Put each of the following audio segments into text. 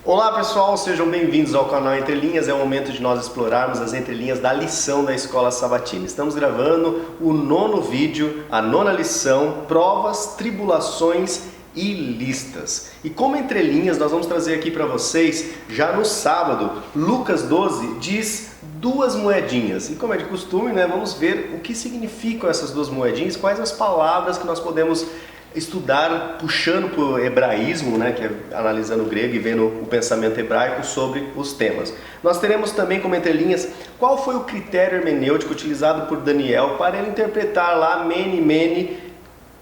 Olá pessoal, sejam bem-vindos ao canal Entre Linhas. É o momento de nós explorarmos as entrelinhas da lição da Escola Sabatina. Estamos gravando o 9º vídeo, a 9ª lição, provas, tribulações e listas. E como entrelinhas, nós vamos trazer aqui para vocês, já no sábado, Lucas 12 diz 2 moedinhas. E como é de costume, vamos ver o que significam essas 2 moedinhas, quais as palavras que nós podemos estudar puxando para o hebraísmo, que é analisando o grego e vendo o pensamento hebraico sobre os temas. Nós teremos também como entrelinhas qual foi o critério hermenêutico utilizado por Daniel para ele interpretar lá Mene, Mene,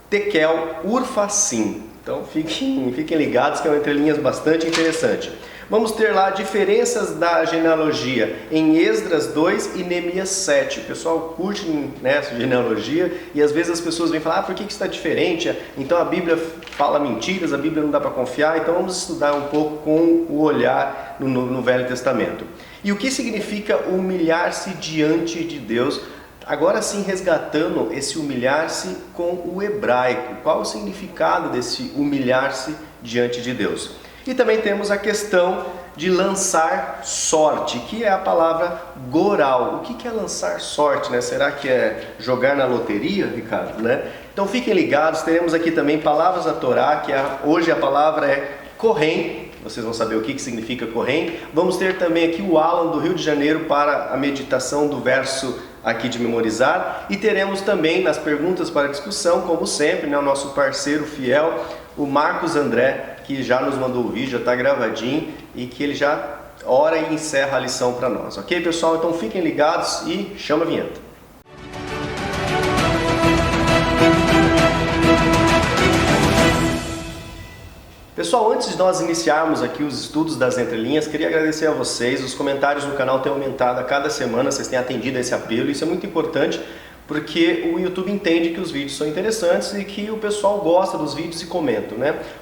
Tekel, Urfasim. Então fiquem ligados que é uma entrelinhas bastante interessante. Vamos ter lá diferenças da genealogia em Esdras 2 e Neemias 7. O pessoal curte essa genealogia e às vezes as pessoas vêm falar, por que está diferente? Então a Bíblia fala mentiras, a Bíblia não dá para confiar, então vamos estudar um pouco com o olhar no Velho Testamento. E o que significa humilhar-se diante de Deus? Agora sim, resgatando esse humilhar-se com o hebraico. Qual o significado desse humilhar-se diante de Deus? E também temos a questão de lançar sorte, que é a palavra goral. O que é lançar sorte? Será que é jogar na loteria, Ricardo? Então fiquem ligados, teremos aqui também palavras da Torá, que hoje a palavra é Kohen. Vocês vão saber o que significa Kohen. Vamos ter também aqui o Alan do Rio de Janeiro para a meditação do verso aqui de memorizar. E teremos também nas perguntas para discussão, como sempre, o nosso parceiro fiel, o Marcos André, que já nos mandou o vídeo, já está gravadinho e que ele já ora e encerra a lição para nós. Ok, pessoal? Então fiquem ligados e chama a vinheta. Pessoal, antes de nós iniciarmos aqui os estudos das entrelinhas, queria agradecer a vocês. Os comentários no canal têm aumentado a cada semana, vocês têm atendido a esse apelo, isso é muito importante, porque o YouTube entende que os vídeos são interessantes e que o pessoal gosta dos vídeos e comenta,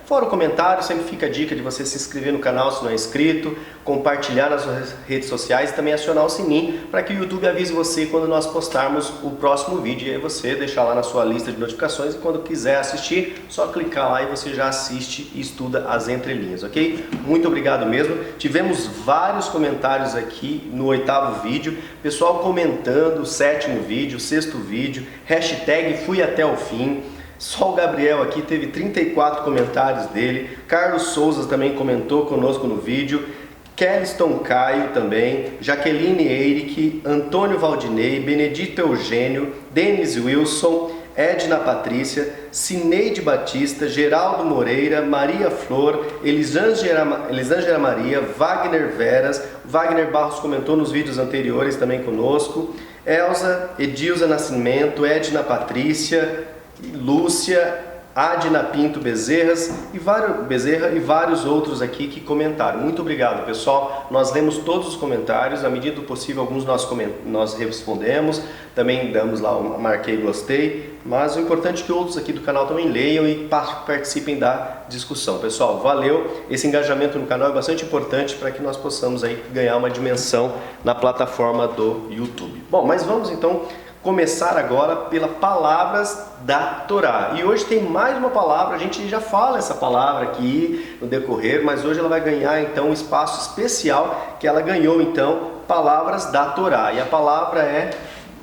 Fora o comentário, sempre fica a dica de você se inscrever no canal se não é inscrito, compartilhar nas suas redes sociais e também acionar o sininho para que o YouTube avise você quando nós postarmos o próximo vídeo. E aí você deixar lá na sua lista de notificações e quando quiser assistir, só clicar lá e você já assiste e estuda as entrelinhas, ok? Muito obrigado mesmo. Tivemos vários comentários aqui no 8º vídeo, pessoal comentando o 7º vídeo, o 6º vídeo, hashtag fui até o fim. Só o Gabriel aqui teve 34 comentários dele, Carlos Souza também comentou conosco no vídeo, Kelliston Caio também, Jaqueline Eirick, Antônio Valdinei, Benedito Eugênio, Denis Wilson, Edna Patrícia, Cineide Batista, Geraldo Moreira, Maria Flor, Elisângela Maria, Wagner Veras, Wagner Barros comentou nos vídeos anteriores também conosco, Elza, Edilza Nascimento, Edna Patrícia, Lúcia, Adna Pinto Bezerra e vários outros aqui que comentaram. Muito obrigado, pessoal. Nós lemos todos os comentários, na medida do possível, alguns nós respondemos, também damos lá, marquei gostei, mas o importante é que outros aqui do canal também leiam e participem da discussão. Pessoal, valeu! Esse engajamento no canal é bastante importante para que nós possamos aí ganhar uma dimensão na plataforma do YouTube. Bom, mas vamos então começar agora pelas palavras da Torá. E hoje tem mais uma palavra, a gente já fala essa palavra aqui no decorrer, mas hoje ela vai ganhar então um espaço especial que ela ganhou então, palavras da Torá. E a palavra é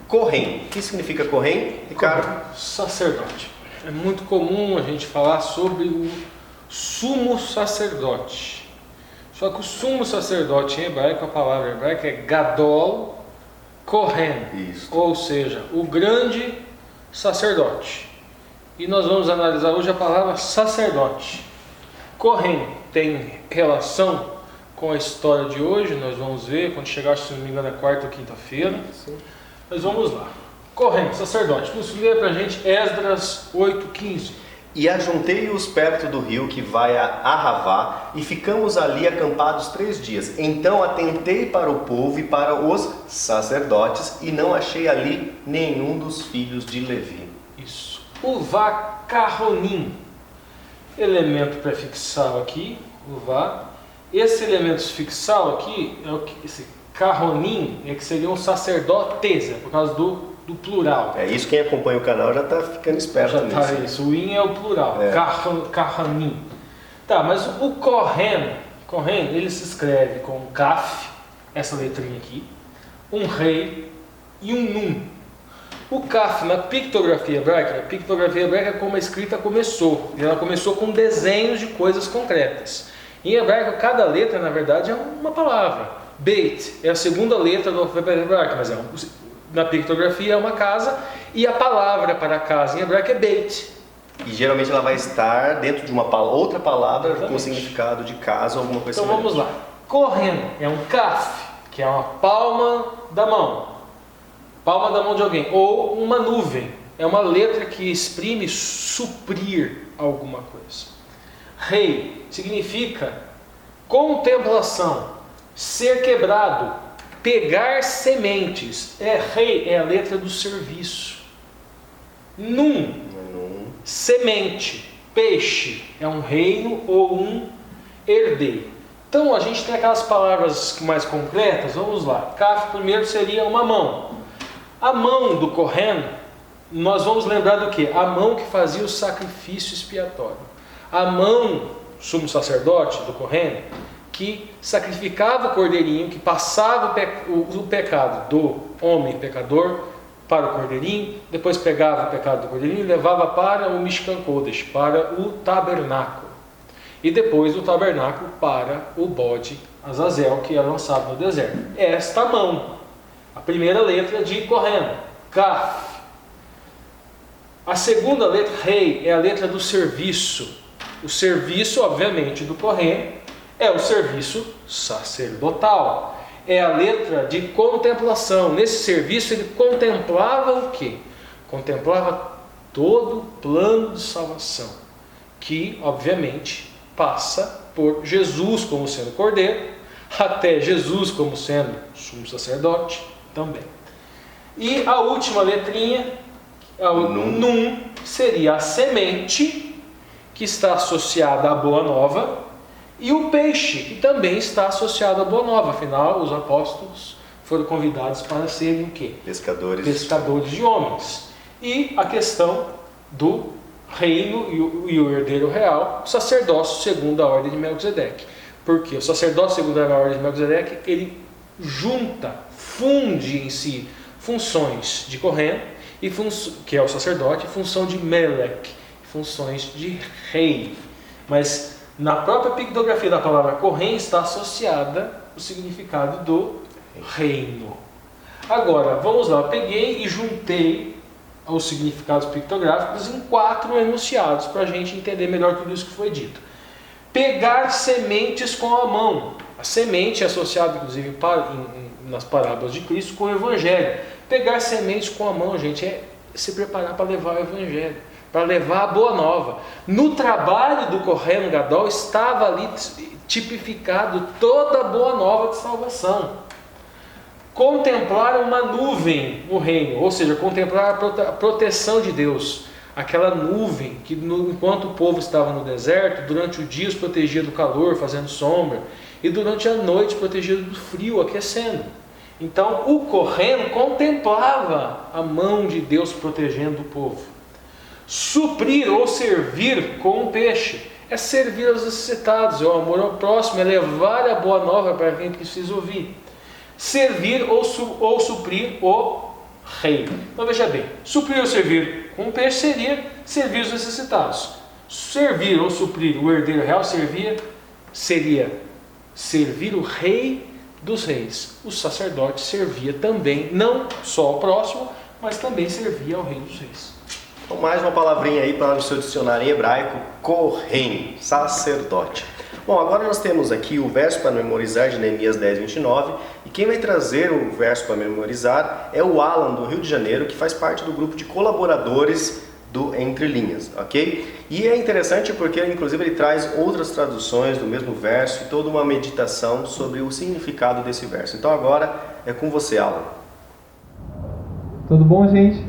Kohen. O que significa Kohen, Ricardo? Sacerdote. É muito comum a gente falar sobre o sumo sacerdote. Só que o sumo sacerdote em hebraico, a palavra hebraica é Gadol Kohen, ou seja, o grande sacerdote. E nós vamos analisar hoje a palavra sacerdote. Kohen tem relação com a história de hoje, nós vamos ver quando chegar, se não me engano, é quarta ou quinta-feira. Mas vamos lá. Kohen, sacerdote. Nos lê pra gente Esdras 8:15. E ajuntei-os perto do rio que vai a Arravá, e ficamos ali acampados 3 dias. Então atentei para o povo e para os sacerdotes, e não achei ali nenhum dos filhos de Levi. Isso. Uvá Carronim. Elemento prefixal aqui, Uvá. Esse elemento fixal aqui, esse Carronim, que seriam sacerdotes, por causa do plural. É isso, quem acompanha o canal já está ficando esperto já nisso. Tá isso, o in é o plural, Carranim. Tá, mas o Kohen, Kohen, ele se escreve com um kaf, essa letrinha aqui, um rei e um nun. O kaf na pictografia hebraica é como a escrita começou. E ela começou com desenhos de coisas concretas. Em hebraico, cada letra, na verdade, é uma palavra. Beit é a segunda letra do alfabeto hebraico, mas na pictografia é uma casa, e a palavra para casa em hebraico é beit. E geralmente ela vai estar dentro de uma outra palavra. Exatamente. Com significado de casa ou alguma coisa Então vamos lá. Kohen é um kaf, que é uma palma da mão. Palma da mão de alguém. Ou uma nuvem. É uma letra que exprime suprir alguma coisa. Rei significa contemplação, ser quebrado, pegar sementes. Rei é a letra do serviço. Nun, semente, peixe, é um reino ou um herdeiro. Então a gente tem aquelas palavras mais concretas, vamos lá. Kaf primeiro seria uma mão. A mão do Kohen, nós vamos lembrar do que? A mão que fazia o sacrifício expiatório. A mão, sumo sacerdote do Kohen, que sacrificava o cordeirinho, que passava o pecado do homem pecador para o cordeirinho, depois pegava o pecado do cordeirinho e levava para o Mishkan Kodesh, para o tabernáculo. E depois do tabernáculo para o bode Azazel, que é lançado no deserto. Esta mão, a primeira letra de Kohen, Kaf. A segunda letra, Rei, é a letra do serviço. O serviço, obviamente, do Kohen é o serviço sacerdotal. É a letra de contemplação. Nesse serviço ele contemplava o quê? Contemplava todo o plano de salvação, que obviamente passa por Jesus como sendo cordeiro, até Jesus como sendo sumo sacerdote também. E a última letrinha, o Nun, seria a semente, que está associada à Boa Nova, e o peixe, que também está associado à Boa Nova. Afinal, os apóstolos foram convidados para serem o quê? Pescadores de homens. E a questão do reino e o herdeiro real, o sacerdócio segundo a ordem de Melquisedeque. Porque o sacerdócio segundo a ordem de Melquisedeque, ele funde em si funções de Kohen, que é o sacerdote, e função de Melech, funções de rei. Mas na própria pictografia da palavra Kohen está associada o significado do reino. Agora, vamos lá, peguei e juntei os significados pictográficos em 4 enunciados para a gente entender melhor tudo isso que foi dito. Pegar sementes com a mão. A semente é associada, inclusive, nas parábolas de Cristo com o Evangelho. Pegar sementes com a mão, gente, é se preparar para levar o Evangelho, para levar a Boa Nova. No trabalho do Kohen Gadol estava ali tipificado toda a Boa Nova de salvação. Contemplar uma nuvem no reino, ou seja, contemplar a proteção de Deus. Aquela nuvem que, enquanto o povo estava no deserto, durante o dia os protegia do calor, fazendo sombra, e durante a noite protegia do frio, aquecendo. Então o Kohen contemplava a mão de Deus protegendo o povo. Suprir ou servir com um peixe é servir aos necessitados, é o amor ao próximo, é levar a boa nova para quem precisa ouvir. Servir ou suprir o rei. Então veja bem, suprir ou servir com um peixe seria servir os necessitados. Servir ou suprir o herdeiro real seria servir o rei dos reis. O sacerdote servia também, não só ao próximo, mas também servia ao rei dos reis. Então, mais uma palavrinha aí para o seu dicionário em hebraico, Kohen, sacerdote. Bom, agora nós temos aqui o verso para memorizar de Neemias 10, 29, e quem vai trazer o verso para memorizar é o Alan, do Rio de Janeiro, que faz parte do grupo de colaboradores do Entre Linhas, ok? E é interessante porque, inclusive, ele traz outras traduções do mesmo verso e toda uma meditação sobre o significado desse verso. Então agora é com você, Alan. Tudo bom, gente?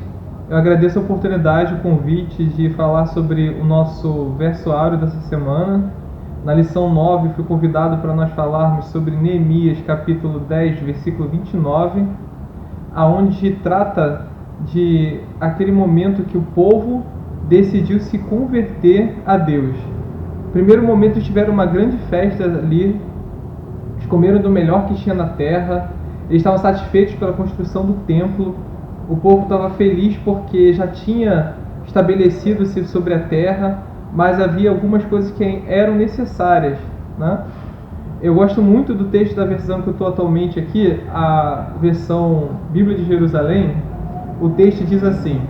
Eu agradeço a oportunidade, o convite de falar sobre o nosso verso áureo dessa semana. Na lição 9, fui convidado para nós falarmos sobre Neemias, capítulo 10, versículo 29, aonde trata de aquele momento que o povo decidiu se converter a Deus. No primeiro momento tiveram uma grande festa ali comeram do melhor que tinha na terra, eles estavam satisfeitos pela construção do templo, o povo estava feliz porque já tinha estabelecido-se sobre a terra, mas havia algumas coisas que eram necessárias, né? Eu gosto muito do texto da versão que eu estou atualmente aqui, a versão Bíblia de Jerusalém. O texto diz assim: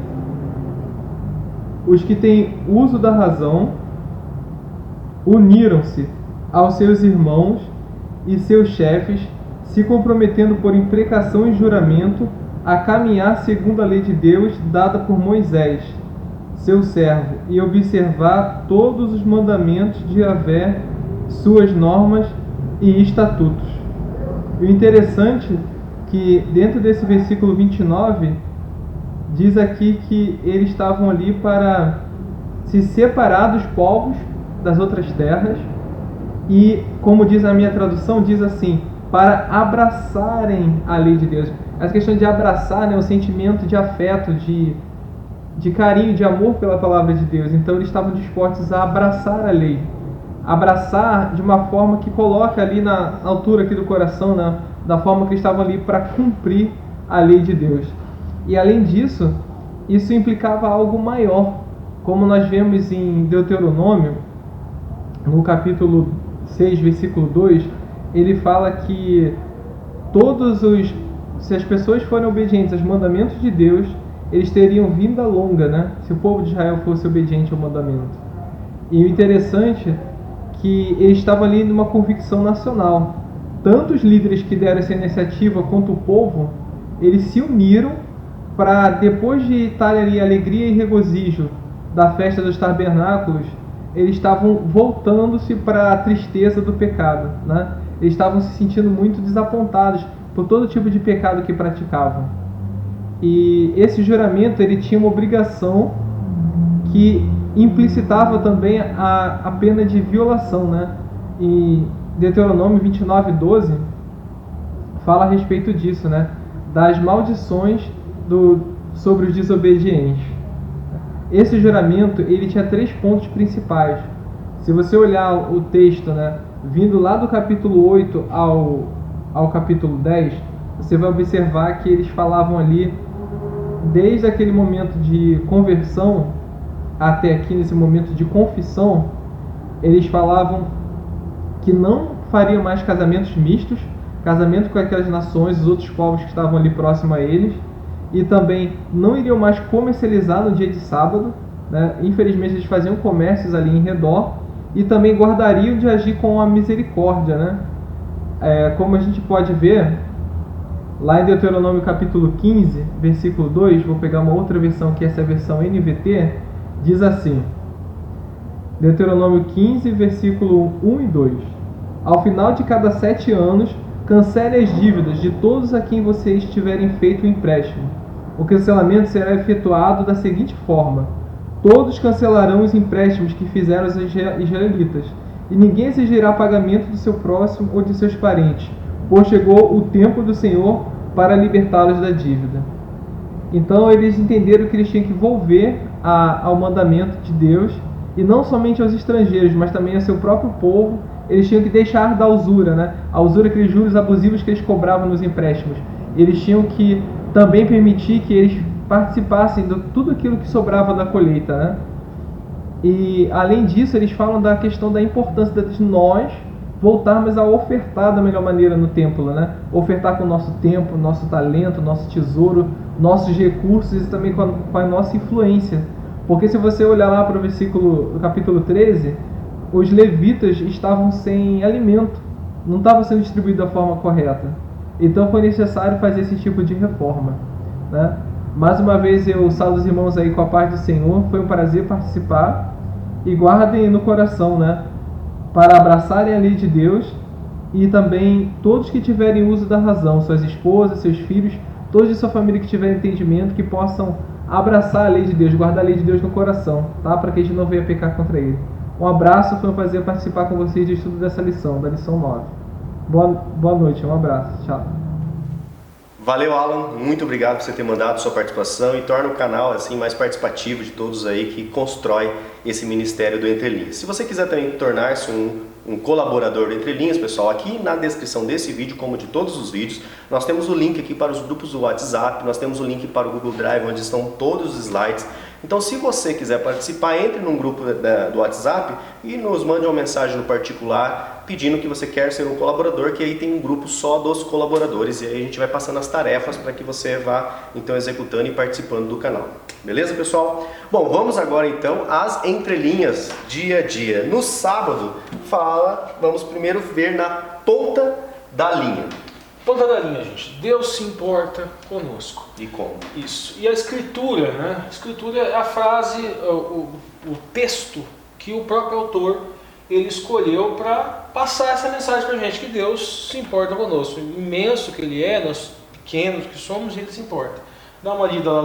os que têm uso da razão uniram-se aos seus irmãos e seus chefes, se comprometendo por imprecação e juramento a caminhar segundo a lei de Deus dada por Moisés, seu servo, e observar todos os mandamentos de Yahvé, suas normas e estatutos. O interessante é que dentro desse versículo 29 diz aqui que eles estavam ali para se separar dos povos das outras terras e, como diz a minha tradução, diz assim, para abraçarem a lei de Deus. Essa questão de abraçar, né, o sentimento de afeto, de carinho, de amor pela palavra de Deus. Então eles estavam dispostos a abraçar a lei. Abraçar de uma forma que coloca ali na altura aqui do coração, né, da forma que eles estavam ali para cumprir a lei de Deus. E além disso, isso implicava algo maior. Como nós vemos em Deuteronômio, no capítulo 6, versículo 2, ele fala que se as pessoas forem obedientes aos mandamentos de Deus, eles teriam vida longa, né? Se o povo de Israel fosse obediente ao mandamento. E o interessante é que eles estavam ali numa convicção nacional. Tanto os líderes que deram essa iniciativa quanto o povo, eles se uniram para, depois de estar ali alegria e regozijo da festa dos tabernáculos, eles estavam voltando-se para a tristeza do pecado, né? Eles estavam se sentindo muito desapontados por todo tipo de pecado que praticavam. E esse juramento, ele tinha uma obrigação que implicitava também a pena de violação, né? E Deuteronômio 29:12 fala a respeito disso, né? Das maldições sobre os desobedientes. Esse juramento, ele tinha 3 pontos principais. Se você olhar o texto, né, vindo lá do capítulo 8 ao capítulo 10, você vai observar que eles falavam ali, desde aquele momento de conversão até aqui nesse momento de confissão, eles falavam que não fariam mais casamentos mistos, casamento com aquelas nações, os outros povos que estavam ali próximos a eles, e também não iriam mais comercializar no dia de sábado, né? Infelizmente eles faziam comércios ali em redor, e também guardariam de agir com a misericórdia, né? Como a gente pode ver lá em Deuteronômio capítulo 15, versículo 2, vou pegar uma outra versão que essa é a versão NVT, diz assim, Deuteronômio 15, versículo 1 e 2: ao final de cada 7 anos, cancele as dívidas de todos a quem vocês tiverem feito o empréstimo. O cancelamento será efetuado da seguinte forma: todos cancelarão os empréstimos que fizeram os israelitas, e ninguém exigirá pagamento do seu próximo ou de seus parentes, pois chegou o tempo do Senhor para libertá-los da dívida. Então eles entenderam que eles tinham que volver ao mandamento de Deus, e não somente aos estrangeiros, mas também ao seu próprio povo. Eles tinham que deixar da usura, né? A usura, aqueles juros abusivos que eles cobravam nos empréstimos. Eles tinham que também permitir que eles participassem de tudo aquilo que sobrava da colheita, né? E além disso, eles falam da questão da importância de nós voltarmos a ofertar da melhor maneira no templo, né? Ofertar com o nosso tempo, nosso talento, nosso tesouro, nossos recursos e também com a nossa influência. Porque se você olhar lá para o versículo do capítulo 13, os levitas estavam sem alimento, não estavam sendo distribuídos da forma correta. Então foi necessário fazer esse tipo de reforma, né? Mais uma vez eu saúdo os irmãos aí com a paz do Senhor, foi um prazer participar, e guardem no coração, né, para abraçarem a lei de Deus, e também todos que tiverem uso da razão, suas esposas, seus filhos, todos de sua família que tiverem entendimento, que possam abraçar a lei de Deus, guardar a lei de Deus no coração, tá? Para que a gente não venha pecar contra ele. Um abraço, foi um prazer participar com vocês do estudo dessa lição, da lição 9. Boa noite, um abraço, tchau. Valeu, Alan, muito obrigado por você ter mandado sua participação e torna o canal assim mais participativo de todos aí que constrói esse ministério do Entre Linhas. Se você quiser também tornar-se um um colaborador do Entre Linhas, pessoal, aqui na descrição desse vídeo, como de todos os vídeos, nós temos o link aqui para os grupos do WhatsApp, nós temos o link para o Google Drive, onde estão todos os slides. Então, se você quiser participar, entre num grupo do WhatsApp e nos mande uma mensagem no particular pedindo que você quer ser um colaborador, que aí tem um grupo só dos colaboradores e aí a gente vai passando as tarefas para que você vá então executando e participando do canal. Beleza, pessoal? Bom, vamos agora então às entrelinhas dia a dia. No sábado, vamos primeiro ver na ponta da linha. Ponta da linha, gente. Deus se importa conosco. E como? Isso. E a escritura, né? A escritura é a frase, o texto que o próprio autor ele escolheu para passar essa mensagem para a gente, que Deus se importa conosco. Imenso que Ele é, nós pequenos que somos, Ele se importa. Dá uma lida lá,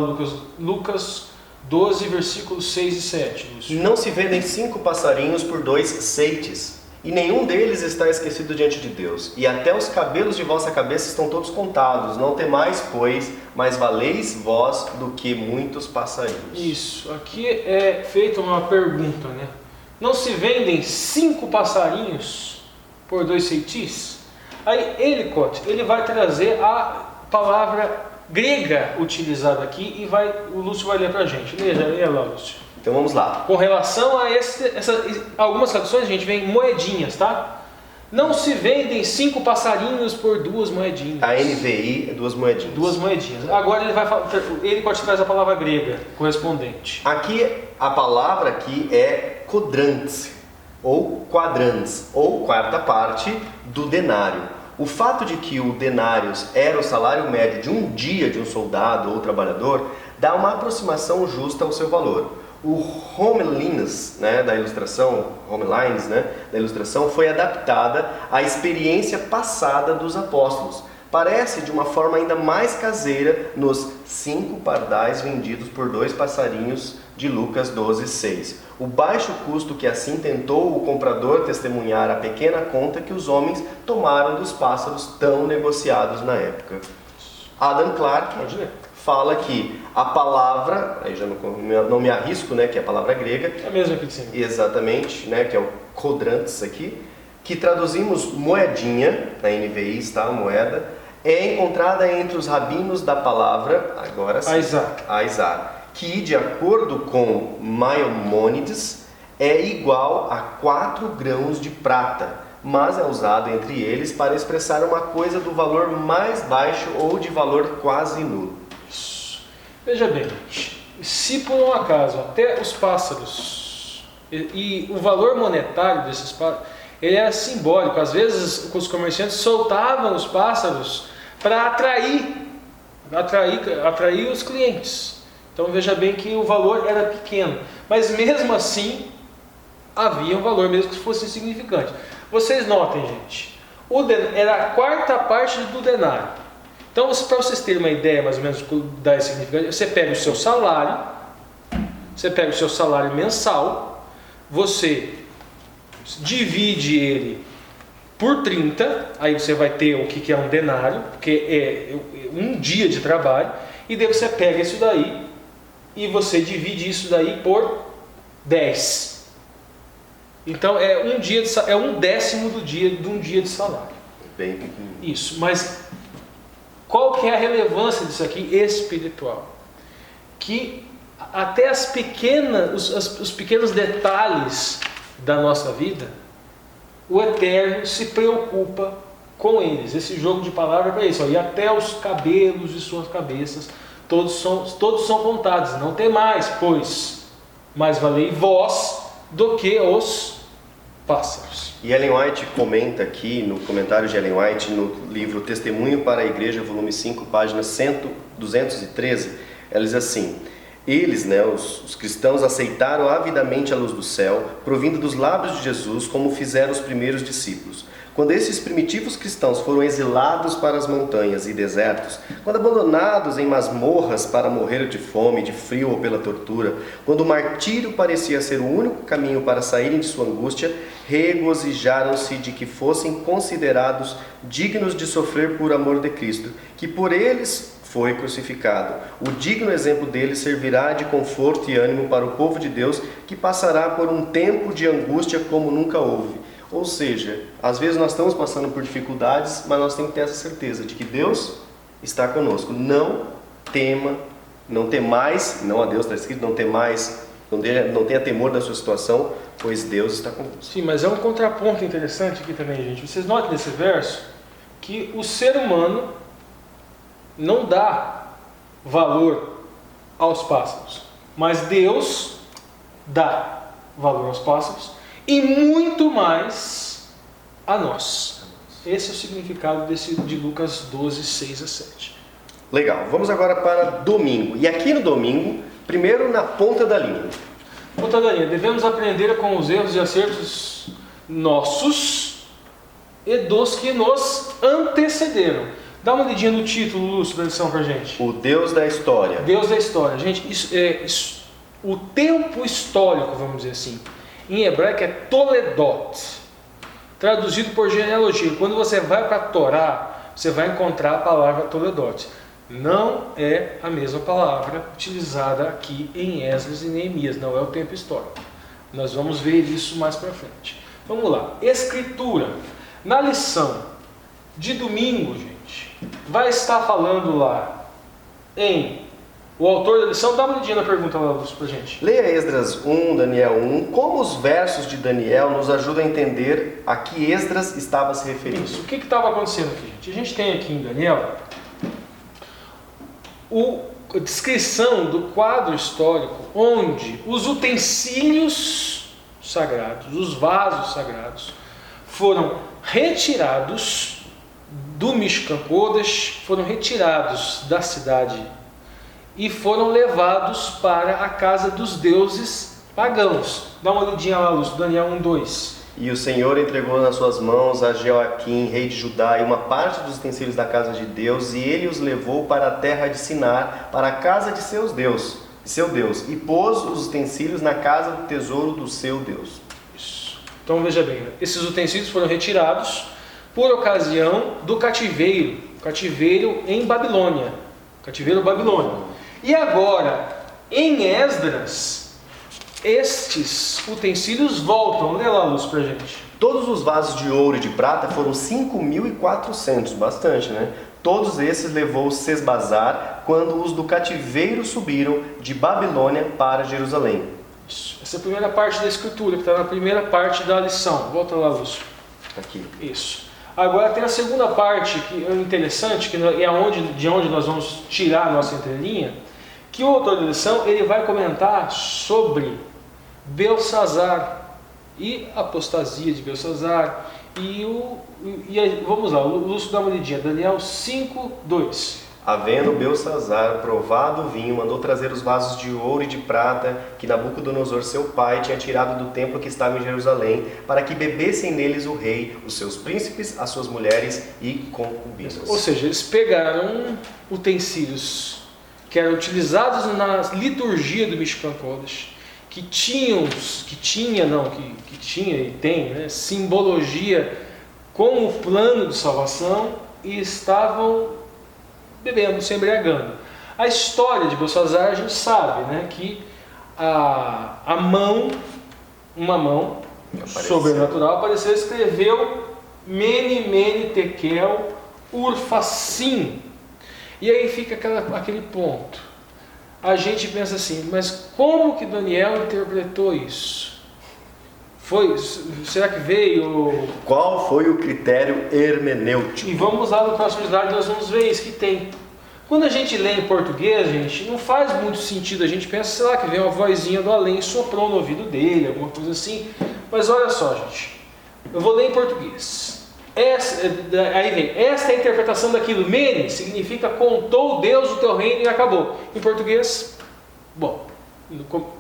Lucas 12, versículos 6 e 7. Lúcio. Não se vendem 5 passarinhos por 2 ceites, e nenhum deles está esquecido diante de Deus. E até os cabelos de vossa cabeça estão todos contados. Não temais, pois, mas valeis vós do que muitos passarinhos. Isso. Aqui é feita uma pergunta, né? Não se vendem 5 passarinhos por 2 ceitis? Aí ele vai trazer a palavra grega utilizada aqui e o Lúcio vai ler para a gente. Leia lá, Lúcio. Então vamos lá. Com relação a algumas traduções, gente, vem moedinhas, tá? Não se vendem 5 passarinhos por 2 moedinhas. A NVI é 2 moedinhas. 2 moedinhas. Agora ele pode trazer a palavra grega correspondente. Aqui, a palavra aqui é quadrantes, ou quadrantes, ou quarta parte do denário. O fato de que o denários era o salário médio de um dia de um soldado ou trabalhador, dá uma aproximação justa ao seu valor. O homelines, da ilustração, da ilustração, foi adaptada à experiência passada dos apóstolos. Parece de uma forma ainda mais caseira nos 5 pardais vendidos por 2 passarinhos de Lucas 12, 6. O baixo custo que assim tentou o comprador testemunhar a pequena conta que os homens tomaram dos pássaros tão negociados na época. Adam Clarke fala que a palavra, aí já não me arrisco, que é a palavra grega. É a mesma aqui de cima. Exatamente, que é o quadrantes aqui, que traduzimos moedinha, na NVI está a moeda, é encontrada entre os rabinos da palavra, agora sim, Aizar, que de acordo com Maimônides é igual a 4 grãos de prata, mas é usado entre eles para expressar uma coisa do valor mais baixo ou de valor quase nulo. Veja bem, se por um acaso até os pássaros e o valor monetário desses pássaros, ele era simbólico. Às vezes os comerciantes soltavam os pássaros para atrair os clientes. Então veja bem que o valor era pequeno, mas mesmo assim havia um valor mesmo que fosse insignificante. Vocês notem, gente, era a quarta parte do denário. Então, para vocês terem uma ideia mais ou menos da significância, você pega o seu salário mensal, você divide ele por 30, aí você vai ter o que é um denário, porque é um dia de trabalho, e daí você pega isso daí e você divide isso daí por 10. Então é um décimo de um dia de salário. Bem pequenininho. Isso, mas qual que é a relevância disso aqui espiritual? Que até os pequenos detalhes da nossa vida, o Eterno se preocupa com eles. Esse jogo de palavras é para isso. E até os cabelos de suas cabeças, todos são contados. Não tem mais, pois mais valei vós do que os pássaros. E Ellen White comenta aqui, no comentário de Ellen White, no livro Testemunho para a Igreja, volume 5, página 213, ela diz assim: eles, os cristãos, aceitaram avidamente a luz do céu, provindo dos lábios de Jesus, como fizeram os primeiros discípulos. Quando esses primitivos cristãos foram exilados para as montanhas e desertos, quando abandonados em masmorras para morrer de fome, de frio ou pela tortura, quando o martírio parecia ser o único caminho para saírem de sua angústia, regozijaram-se de que fossem considerados dignos de sofrer por amor de Cristo, que por eles foi crucificado. O digno exemplo dele servirá de conforto e ânimo para o povo de Deus, que passará por um tempo de angústia como nunca houve. Ou seja, às vezes nós estamos passando por dificuldades, mas nós temos que ter essa certeza de que Deus está conosco. Não tema, não temais, não a Deus está escrito, não temais, não tenha temor da sua situação, pois Deus está conosco. Sim, mas é um contraponto interessante aqui também, gente. Vocês notem nesse verso que o ser humano não dá valor aos pássaros, mas Deus dá valor aos pássaros e muito mais a nós. Esse é o significado de Lucas 12, 6 a 7. Legal, vamos agora para domingo. E aqui no domingo, primeiro na ponta da linha. Ponta da linha, devemos aprender com os erros e acertos nossos e dos que nos antecederam. Dá uma lidinha no título, Lúcio, da lição pra gente. O Deus da história. Deus da história. Gente, o tempo histórico, vamos dizer assim, em hebraico é Toledot, traduzido por genealogia. Quando você vai para a Torá, você vai encontrar a palavra Toledot. Não é a mesma palavra utilizada aqui em Esdras e Neemias, não é o tempo histórico. Nós vamos ver isso mais para frente. Vamos lá. Escritura. Na lição de domingo, gente, vai estar falando lá o autor da lição. Dá uma olhadinha na pergunta lá, Lúcio, pra gente. Leia Esdras 1, Daniel 1. Como os versos de Daniel nos ajudam a entender a que Esdras estava se referindo? Isso. O que estava acontecendo aqui, gente? A gente tem aqui em Daniel a descrição do quadro histórico onde os utensílios sagrados, os vasos sagrados, foram retirados do Mishkan Kodesh, foram retirados da cidade e foram levados para a casa dos deuses pagãos. Dá uma olhadinha lá, Lúcio, Daniel 1:2. E o Senhor entregou nas suas mãos a Jeoaquim, rei de Judá, e uma parte dos utensílios da casa de Deus, e ele os levou para a terra de Sinar, para a casa de seu Deus, e pôs os utensílios na casa do tesouro do seu Deus. Isso. Então veja bem, esses utensílios foram retirados por ocasião do cativeiro em Babilônia, cativeiro babilônico. E agora, em Esdras, estes utensílios voltam. Lê lá, Lúcio, pra gente. Todos os vasos de ouro e de prata foram 5.400, bastante, né? Todos esses levou Sesbazar quando os do cativeiro subiram de Babilônia para Jerusalém. Isso. Essa é a primeira parte da escritura, que está na primeira parte da lição. Volta lá, Lúcio. Aqui. Isso. Agora tem a segunda parte, que é interessante, que é de onde nós vamos tirar a nossa entrelinha, que o autor da lição ele vai comentar sobre Belsazar e a apostasia de Belsazar. Vamos lá, o Lúcio dá uma olhadinha, Daniel 5:2. Havendo Belsazar provado o vinho, mandou trazer os vasos de ouro e de prata que Nabucodonosor, seu pai, tinha tirado do templo que estava em Jerusalém, para que bebessem neles o rei, os seus príncipes, as suas mulheres e concubinas. Ou seja, eles pegaram utensílios que eram utilizados na liturgia do Mishkan Kodesh, que tinha e tem, né, simbologia com o plano de salvação, e estavam bebendo, se embriagando. A história de Belsazar a gente sabe, né, que uma mão sobrenatural apareceu e escreveu Mene, Mene, Tekel, Urfassim. E aí fica aquele ponto. A gente pensa assim, mas como que Daniel interpretou isso? Será que veio? Qual foi o critério hermenêutico? E vamos lá no próximo slide, nós vamos ver isso que tem. Quando a gente lê em português, gente, não faz muito sentido. A gente pensa, sei lá, que veio uma vozinha do além e soprou no ouvido dele, alguma coisa assim. Mas olha só, gente, eu vou ler em português. Aí vem, esta é a interpretação daquilo. Mene significa contou Deus o teu reino e acabou. Em português, bom,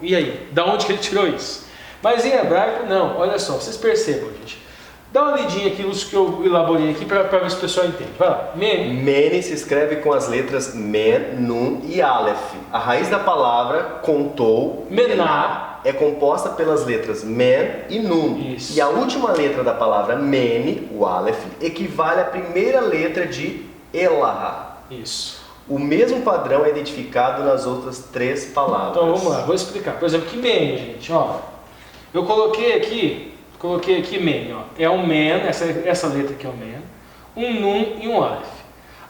e aí? Da onde que ele tirou isso? Mas em hebraico, não. Olha só, vocês percebam, gente. Dá uma lidinha aqui nos que eu elaborei aqui para ver se o pessoal entende. Vai lá. Mene. Mene se escreve com as letras Men, Nun e Aleph. A raiz da palavra contou, Mená, é composta pelas letras Men e Nun. Isso. E a última letra da palavra Mene, o Aleph, equivale à primeira letra de Elaha. Isso. O mesmo padrão é identificado nas outras três palavras. Então vamos lá, vou explicar. Por exemplo, que Mene, gente, ó. Eu coloquei aqui Coloquei aqui men, ó. É um men, essa letra aqui é o men, um nun e um alef.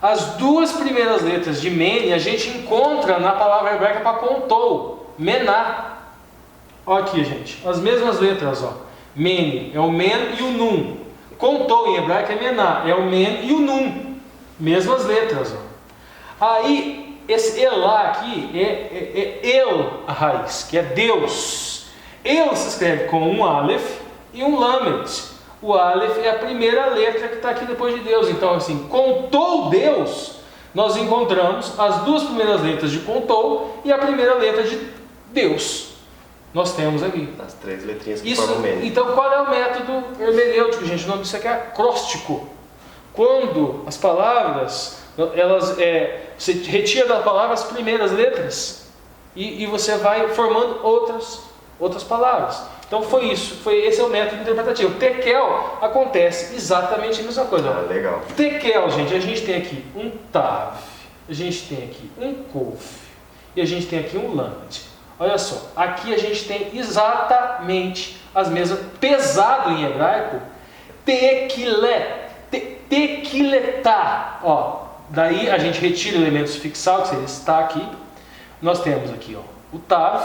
As duas primeiras letras de men a gente encontra na palavra hebraica para contou, mená. Olha aqui, gente, as mesmas letras, ó. Men é o men e o nun. Contou em hebraico é mená, é o men e o nun. Mesmas letras, ó. Aí, esse elá aqui é el, a raiz, que é Deus. El se escreve com um aleph e um lamed. O aleph é a primeira letra que está aqui depois de Deus. Então, assim, contou Deus, nós encontramos as duas primeiras letras de contou e a primeira letra de Deus. Nós temos aqui. As três letrinhas que formam o men. Então, qual é o método hermenêutico, gente? O nome disso aqui é acróstico. Quando as palavras, você retira da palavra as primeiras letras e você vai formando outras palavras. Então foi isso, esse é o método interpretativo. Tekel acontece exatamente a mesma coisa. Ah, legal. Tekel, gente, a gente tem aqui um tav, a gente tem aqui um kof e a gente tem aqui um lamed. Olha só, aqui a gente tem exatamente as mesmas, pesado em hebraico, tequiletá. Ó, daí a gente retira o elemento sufixal, que seria está aqui. Nós temos aqui, ó, o tav,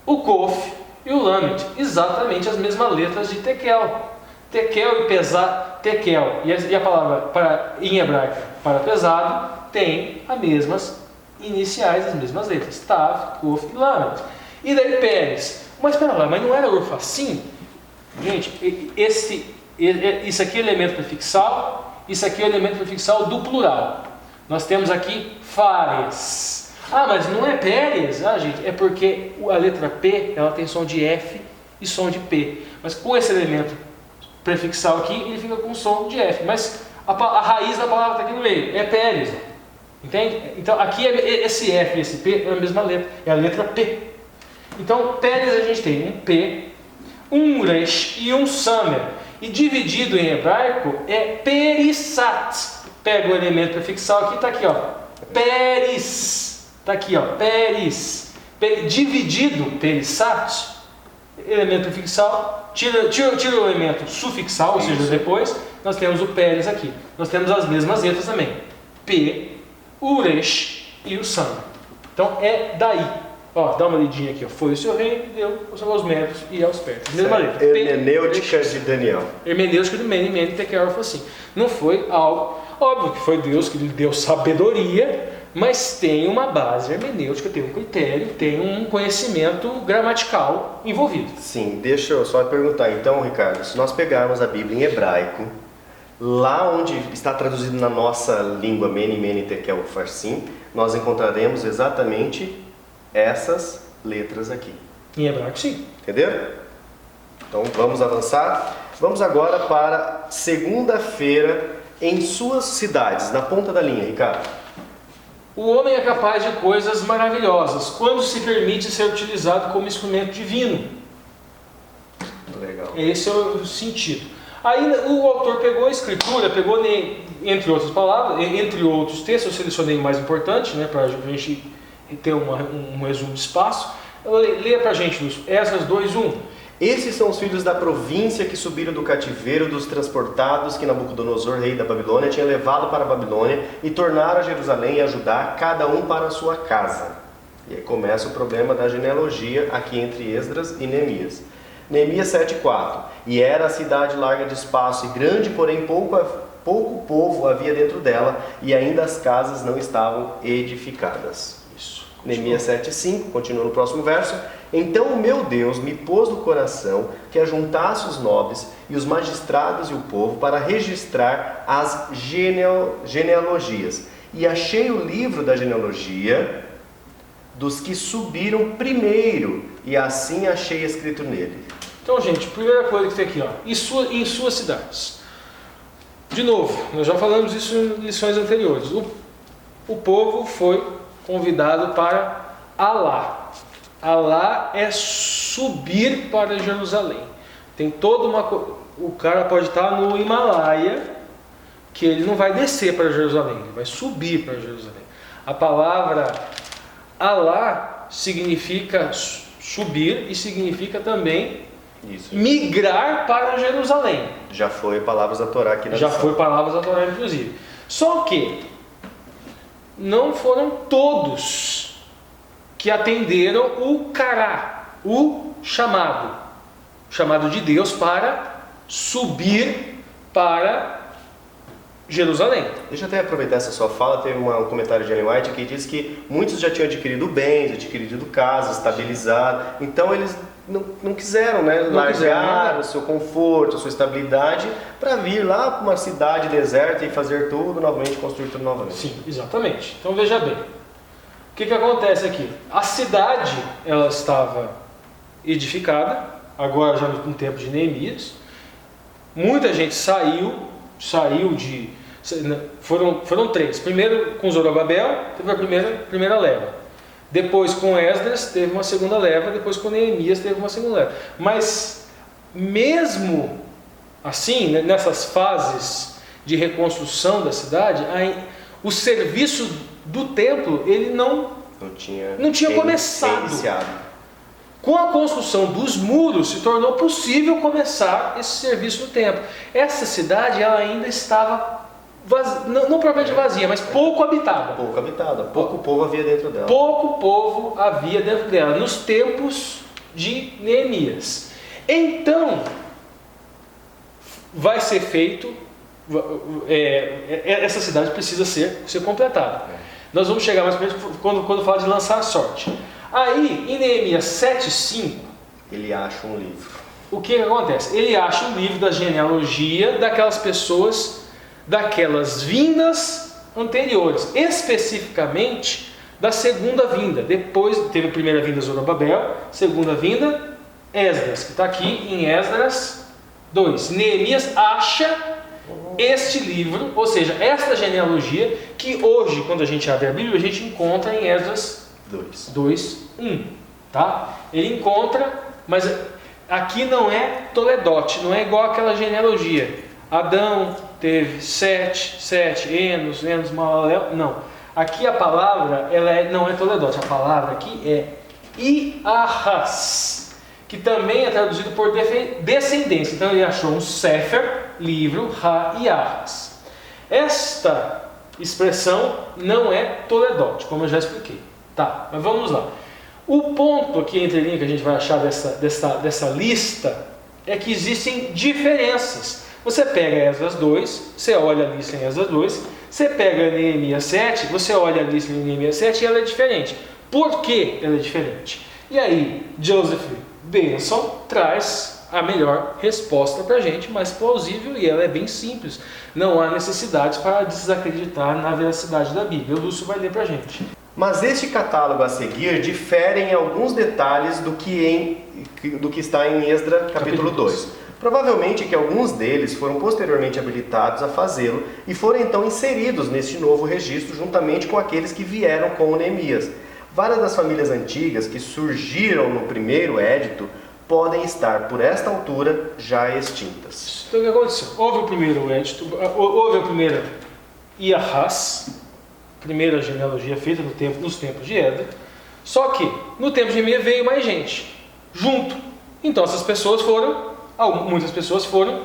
o kof e o lamed, exatamente as mesmas letras de tekel. Tekel e pesado, tekel e a palavra em hebraico para pesado tem as mesmas iniciais, as mesmas letras, tav, kof e lamed. E daí Pérez, mas espera lá, mas não era urfacim? Gente, isso aqui é elemento prefixal, isso aqui é elemento prefixal do plural. Nós temos aqui fares. Ah, mas não é Pérez? Ah, gente, é porque a letra P, ela tem som de F e som de P. Mas com esse elemento prefixal aqui, ele fica com som de F. Mas a raiz da palavra está aqui no meio, é Pérez. Entende? Então, aqui esse F e esse P é a mesma letra, é a letra P. Então, Pérez a gente tem um P, um Resh e um Samer. E dividido em hebraico é Perissat. Pega o elemento prefixal aqui, está aqui, ó. Peris. Está aqui, ó, Peris. Dividido, Perissat, elemento prefixal, tira o elemento sufixal, ou seja, depois, nós temos o Peris aqui. Nós temos as mesmas letras também. P, o Resh e o Sam. Então é daí. Ó, dá uma lidinha aqui, ó. Foi o seu reino e deu aos metros e aos perto. Mesma letra. Hermenêutica de Daniel. Hermenêutica do Mene, Tekel, foi assim. Não foi algo, óbvio que foi Deus que lhe deu sabedoria, mas tem uma base hermenêutica, tem um critério, tem um conhecimento gramatical envolvido. Sim, deixa eu só perguntar então, Ricardo, se nós pegarmos a Bíblia em hebraico, lá onde está traduzido na nossa língua Mene, Tekel, Farsim, nós encontraremos exatamente essas letras aqui. Em hebraico, sim. Entenderam? Então vamos avançar. Vamos agora para segunda-feira em suas cidades, na ponta da linha, Ricardo. O homem é capaz de coisas maravilhosas quando se permite ser utilizado como instrumento divino. Legal. Esse é o sentido. Aí o autor pegou a escritura, pegou entre outras palavras, entre outros textos, eu selecionei o mais importante, né, para a gente ter um resumo de espaço. Leia para a gente, Lúcio, Esdras 2:1. Esses são os filhos da província que subiram do cativeiro dos transportados que Nabucodonosor, rei da Babilônia, tinha levado para a Babilônia e tornaram a Jerusalém e a Judá, cada um para a sua casa. E aí começa o problema da genealogia aqui entre Esdras e Neemias. Neemias 7:4. E era a cidade larga de espaço e grande, porém pouco povo havia dentro dela, e ainda as casas não estavam edificadas. Isso. Neemias 7:5, continua no próximo verso. Então o meu Deus me pôs no coração que ajuntasse os nobres e os magistrados e o povo para registrar as genealogias. E achei o livro da genealogia dos que subiram primeiro, e assim achei escrito nele. Então, gente, primeira coisa que tem aqui, ó, em suas cidades. De novo, nós já falamos isso em lições anteriores. O povo foi convidado para Alá. Alá é subir para Jerusalém. Tem toda uma... O cara pode estar no Himalaia, que ele não vai descer para Jerusalém, ele vai subir para Jerusalém. A palavra Alá significa subir e significa também Isso. migrar para Jerusalém. Já foi palavras da Torá aqui na Já lição. foi palavras da Torá, inclusive. Só que não foram todos que atenderam o cará, o chamado de Deus para subir para Jerusalém. Deixa eu até aproveitar essa sua fala, teve um comentário de Ellen White que diz que muitos já tinham adquirido bens, adquirido casa, estabilizado, então eles não quiseram, né, largar o seu conforto, a sua estabilidade para vir lá para uma cidade deserta e fazer tudo novamente, construir tudo novamente. Sim, exatamente. Então veja bem, o que acontece aqui? A cidade, ela estava edificada, agora já no tempo de Neemias, muita gente saiu de... Foram três. Primeiro com Zorobabel, teve a primeira leva. Depois com Esdras, teve uma segunda leva. Depois com Neemias, teve uma segunda leva. Mas mesmo assim, nessas fases de reconstrução da cidade, o serviço do templo ele não tinha começado. Iniciado. Com a construção dos muros, se tornou possível começar esse serviço do templo. Essa cidade ela ainda estava vazia, não propriamente vazia, mas pouco habitada. Pouco povo havia dentro dela. Pouco povo havia dentro dela, nos tempos de Neemias. Então, vai ser feito, essa cidade precisa ser completada. Nós vamos chegar mais perto quando fala de lançar a sorte. Aí, em Neemias 7,5, ele acha um livro. O que acontece? Ele acha um livro da genealogia daquelas pessoas, daquelas vindas anteriores, especificamente da segunda vinda. Depois teve a primeira vinda Zorobabel, segunda vinda Esdras, que está aqui em Esdras 2. Neemias acha este livro, ou seja, esta genealogia, que hoje, quando a gente abre a Bíblia, a gente encontra em Esdras 2:1, tá? Ele encontra, mas aqui não é Toledote, não é igual aquela genealogia. Adão teve Sete, Enos, Malalel, não. Aqui a palavra não é Toledote, a palavra aqui é Iarras, que também é traduzido por descendência. Então ele achou um Sefer, livro, Iarras. Esta expressão não é Toledote, como eu já expliquei. Tá, mas vamos lá. O ponto aqui entre linhas que a gente vai achar dessa lista é que existem diferenças. Você pega Esdras 2, você olha a lista em Esdras 2, você pega Neemias 7, você olha a lista em Neemias 7 e ela é diferente. Por que ela é diferente? E aí, Joseph Benson traz a melhor resposta para a gente, mais plausível, e ela é bem simples. Não há necessidade para desacreditar na veracidade da Bíblia. O Lúcio vai ler para a gente. Mas este catálogo a seguir difere em alguns detalhes do que está em Esdras capítulo 2. Provavelmente que alguns deles foram posteriormente habilitados a fazê-lo e foram então inseridos neste novo registro juntamente com aqueles que vieram com Neemias. Várias das famílias antigas que surgiram no primeiro édito podem estar, por esta altura, já extintas. Então o que aconteceu? Houve o primeiro édito, houve a primeira Iarras, primeira genealogia feita nos tempos de Esdras, só que no tempo de Neemias veio mais gente junto. Então essas pessoas muitas pessoas foram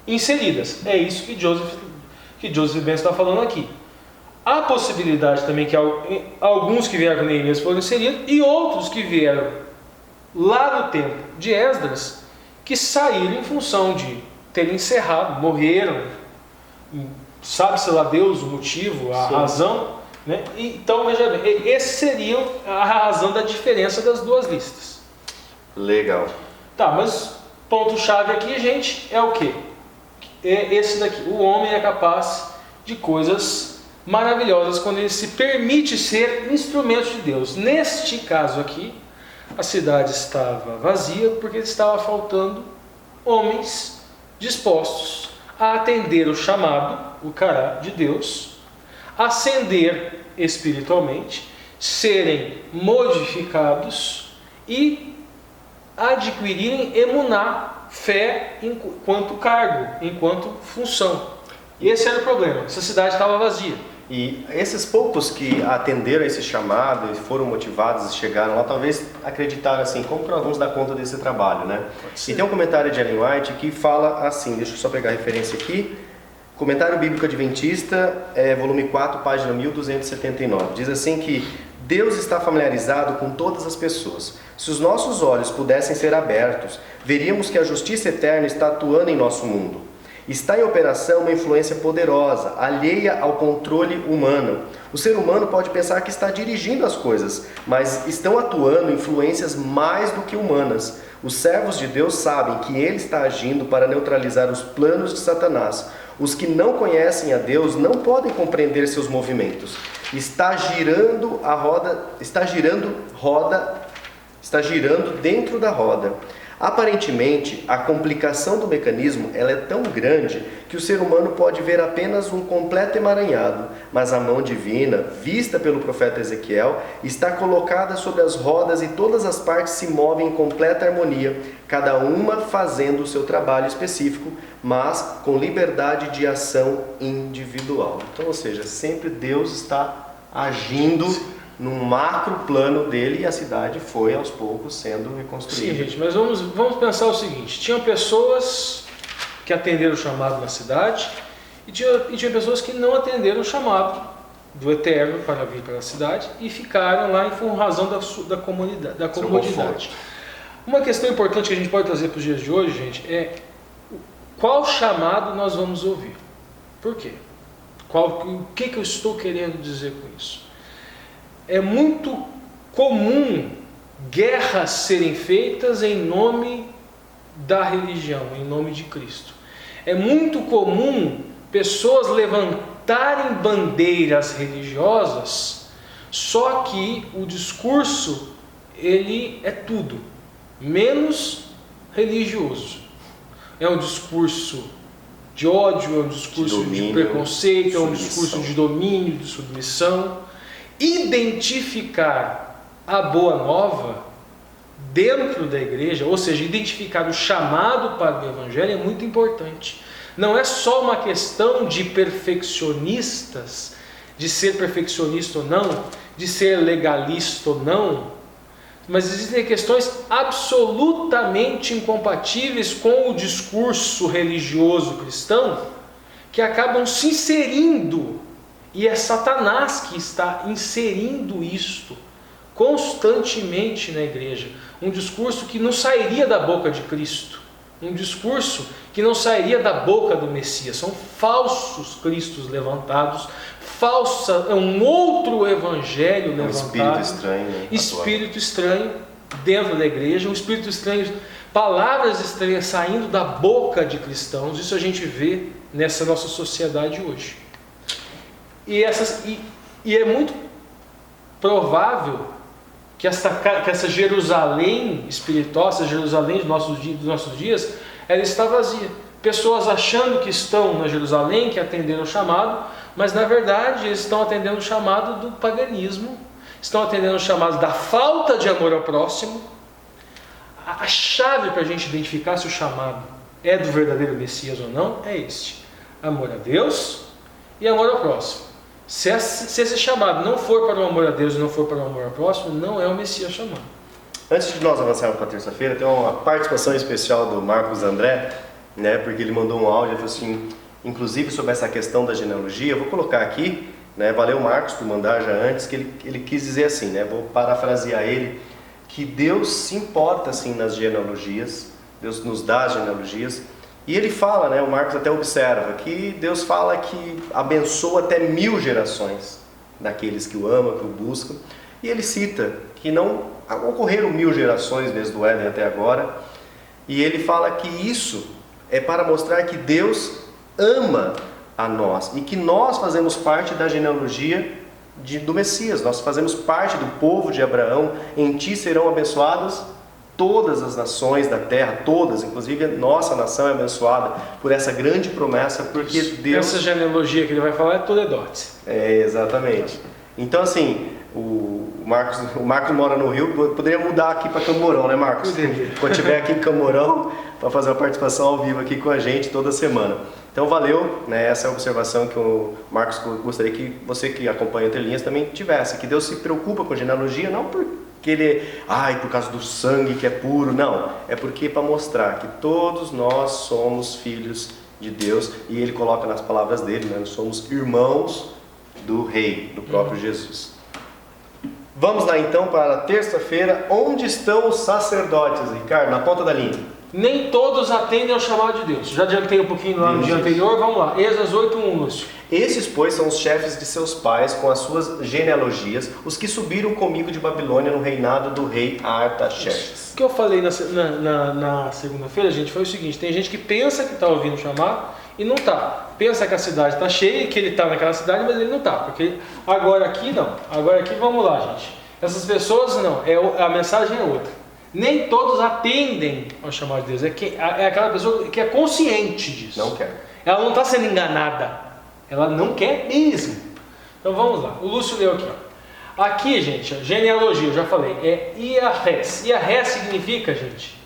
inseridas. É isso que Joseph Benson está falando aqui. Há possibilidade também que alguns que vieram com Neemias foram inseridos e outros que vieram lá no tempo de Esdras que saíram em função de terem encerrado, morreram, sabe-se lá Deus o motivo, a razão, né? Então veja bem, esse seria a razão da diferença das duas listas. Legal. Tá, mas ponto-chave aqui, gente, é o quê? É esse daqui. O homem é capaz de coisas maravilhosas quando ele se permite ser instrumento de Deus. Neste caso aqui, a cidade estava vazia porque estava faltando homens dispostos a atender o chamado, o cará de Deus, ascender espiritualmente, serem modificados e adquirirem emuná, fé enquanto cargo, enquanto função. Esse era o problema, essa cidade estava vazia. E esses poucos que atenderam esse chamado e foram motivados e chegaram lá, talvez acreditaram assim, como que nós vamos dar conta desse trabalho, né? E tem um comentário de Ellen White que fala assim, deixa eu só pegar a referência aqui, Comentário Bíblico Adventista, volume 4, página 1279, diz assim que Deus está familiarizado com todas as pessoas. Se os nossos olhos pudessem ser abertos, veríamos que a justiça eterna está atuando em nosso mundo. Está em operação uma influência poderosa, alheia ao controle humano. O ser humano pode pensar que está dirigindo as coisas, mas estão atuando influências mais do que humanas. Os servos de Deus sabem que Ele está agindo para neutralizar os planos de Satanás. Os que não conhecem a Deus não podem compreender seus movimentos. Está girando dentro da roda. Aparentemente, a complicação do mecanismo ela é tão grande que o ser humano pode ver apenas um completo emaranhado, mas a mão divina, vista pelo profeta Ezequiel, está colocada sobre as rodas e todas as partes se movem em completa harmonia, cada uma fazendo o seu trabalho específico, mas com liberdade de ação individual. Então, ou seja, sempre Deus está agindo num macro plano dele, e a cidade foi aos poucos sendo reconstruída. Sim, gente, mas vamos pensar o seguinte: tinham pessoas que atenderam o chamado na cidade e tinha pessoas que não atenderam o chamado do Eterno para vir para a cidade e ficaram lá em razão da comodidade. Uma questão importante que a gente pode trazer para os dias de hoje, gente, é qual chamado nós vamos ouvir. Por quê? O que eu estou querendo dizer com isso? É muito comum guerras serem feitas em nome da religião, em nome de Cristo. É muito comum pessoas levantarem bandeiras religiosas, só que o discurso ele é tudo menos religioso. É um discurso de ódio, é um discurso de preconceito, é um discurso de domínio, de submissão. Identificar a boa nova dentro da igreja, ou seja, identificar o chamado para o evangelho é muito importante. Não é só uma questão de perfeccionistas, de ser perfeccionista ou não, de ser legalista ou não, mas existem questões absolutamente incompatíveis com o discurso religioso cristão que acabam se inserindo. E é Satanás que está inserindo isto constantemente na igreja. Um discurso que não sairia da boca de Cristo. Um discurso que não sairia da boca do Messias. São falsos cristos levantados. É um outro evangelho levantado. Espírito estranho. Né? Espírito estranho dentro da igreja. Um espírito estranho. Palavras estranhas saindo da boca de cristãos. Isso a gente vê nessa nossa sociedade hoje. E é muito provável que essa Jerusalém espiritual, essa Jerusalém dos nossos dias, ela está vazia. Pessoas achando que estão na Jerusalém, que atenderam o chamado, mas na verdade eles estão atendendo o chamado do paganismo, estão atendendo o chamado da falta de amor ao próximo. A chave para a gente identificar se o chamado é do verdadeiro Messias ou não é este: amor a Deus e amor ao próximo. Se esse chamado não for para o amor a Deus e não for para o amor ao próximo, não é o Messias chamado. Antes de nós avançarmos para a terça-feira, tem uma participação especial do Marcos André, né, porque ele mandou um áudio, ele falou assim, inclusive sobre essa questão da genealogia, eu vou colocar aqui, né, valeu Marcos por mandar já antes, que ele quis dizer assim, né, vou parafrasear ele, que Deus se importa assim nas genealogias, Deus nos dá as genealogias. E ele fala, né, o Marcos até observa, que Deus fala que abençoa até 1000 gerações daqueles que o amam, que o buscam. E ele cita que não ocorreram 1000 gerações desde o Éden até agora. E ele fala que isso é para mostrar que Deus ama a nós e que nós fazemos parte da genealogia do Messias. Nós fazemos parte do povo de Abraão. Em ti serão abençoadas todas as nações da terra, todas, inclusive a nossa nação é abençoada por essa grande promessa, porque Deus... Essa genealogia que ele vai falar é Toledote. Exatamente. Então assim, o Marcos mora no Rio, poderia mudar aqui para Camorão, né Marcos? Quando estiver aqui em Camorão, para fazer uma participação ao vivo aqui com a gente toda semana. Então valeu, né? Essa é a observação que o Marcos gostaria que você que acompanha Entre Linhas também tivesse, que Deus se preocupa com a genealogia, não porque Ele, por causa do sangue que é puro, não, é porque para mostrar que todos nós somos filhos de Deus, e Ele coloca nas palavras dele, né? Nós somos irmãos do Rei, do próprio Jesus. Vamos lá então para a terça-feira. Onde estão os sacerdotes, Ricardo? Na ponta da linha. Nem todos atendem ao chamado de Deus. Já adiantei um pouquinho lá no dia anterior, vamos lá. Êxodo 8:1, Lúcio. Esses, pois, são os chefes de seus pais com as suas genealogias, os que subiram comigo de Babilônia no reinado do rei Artaxerxes. O que eu falei na segunda-feira, gente, foi o seguinte: tem gente que pensa que está ouvindo chamar e não está. Pensa que a cidade está cheia e que ele está naquela cidade, mas ele não está. Porque agora aqui não. Agora aqui, vamos lá, gente. Essas pessoas não. A mensagem é outra. Nem todos atendem ao chamado de Deus. É aquela pessoa que é consciente disso. Não quer. Ela não está sendo enganada. Ela não quer mesmo. Então vamos lá. O Lúcio leu aqui. Ó. Aqui, gente, genealogia, eu já falei. É Iarres. Iarres significa, gente,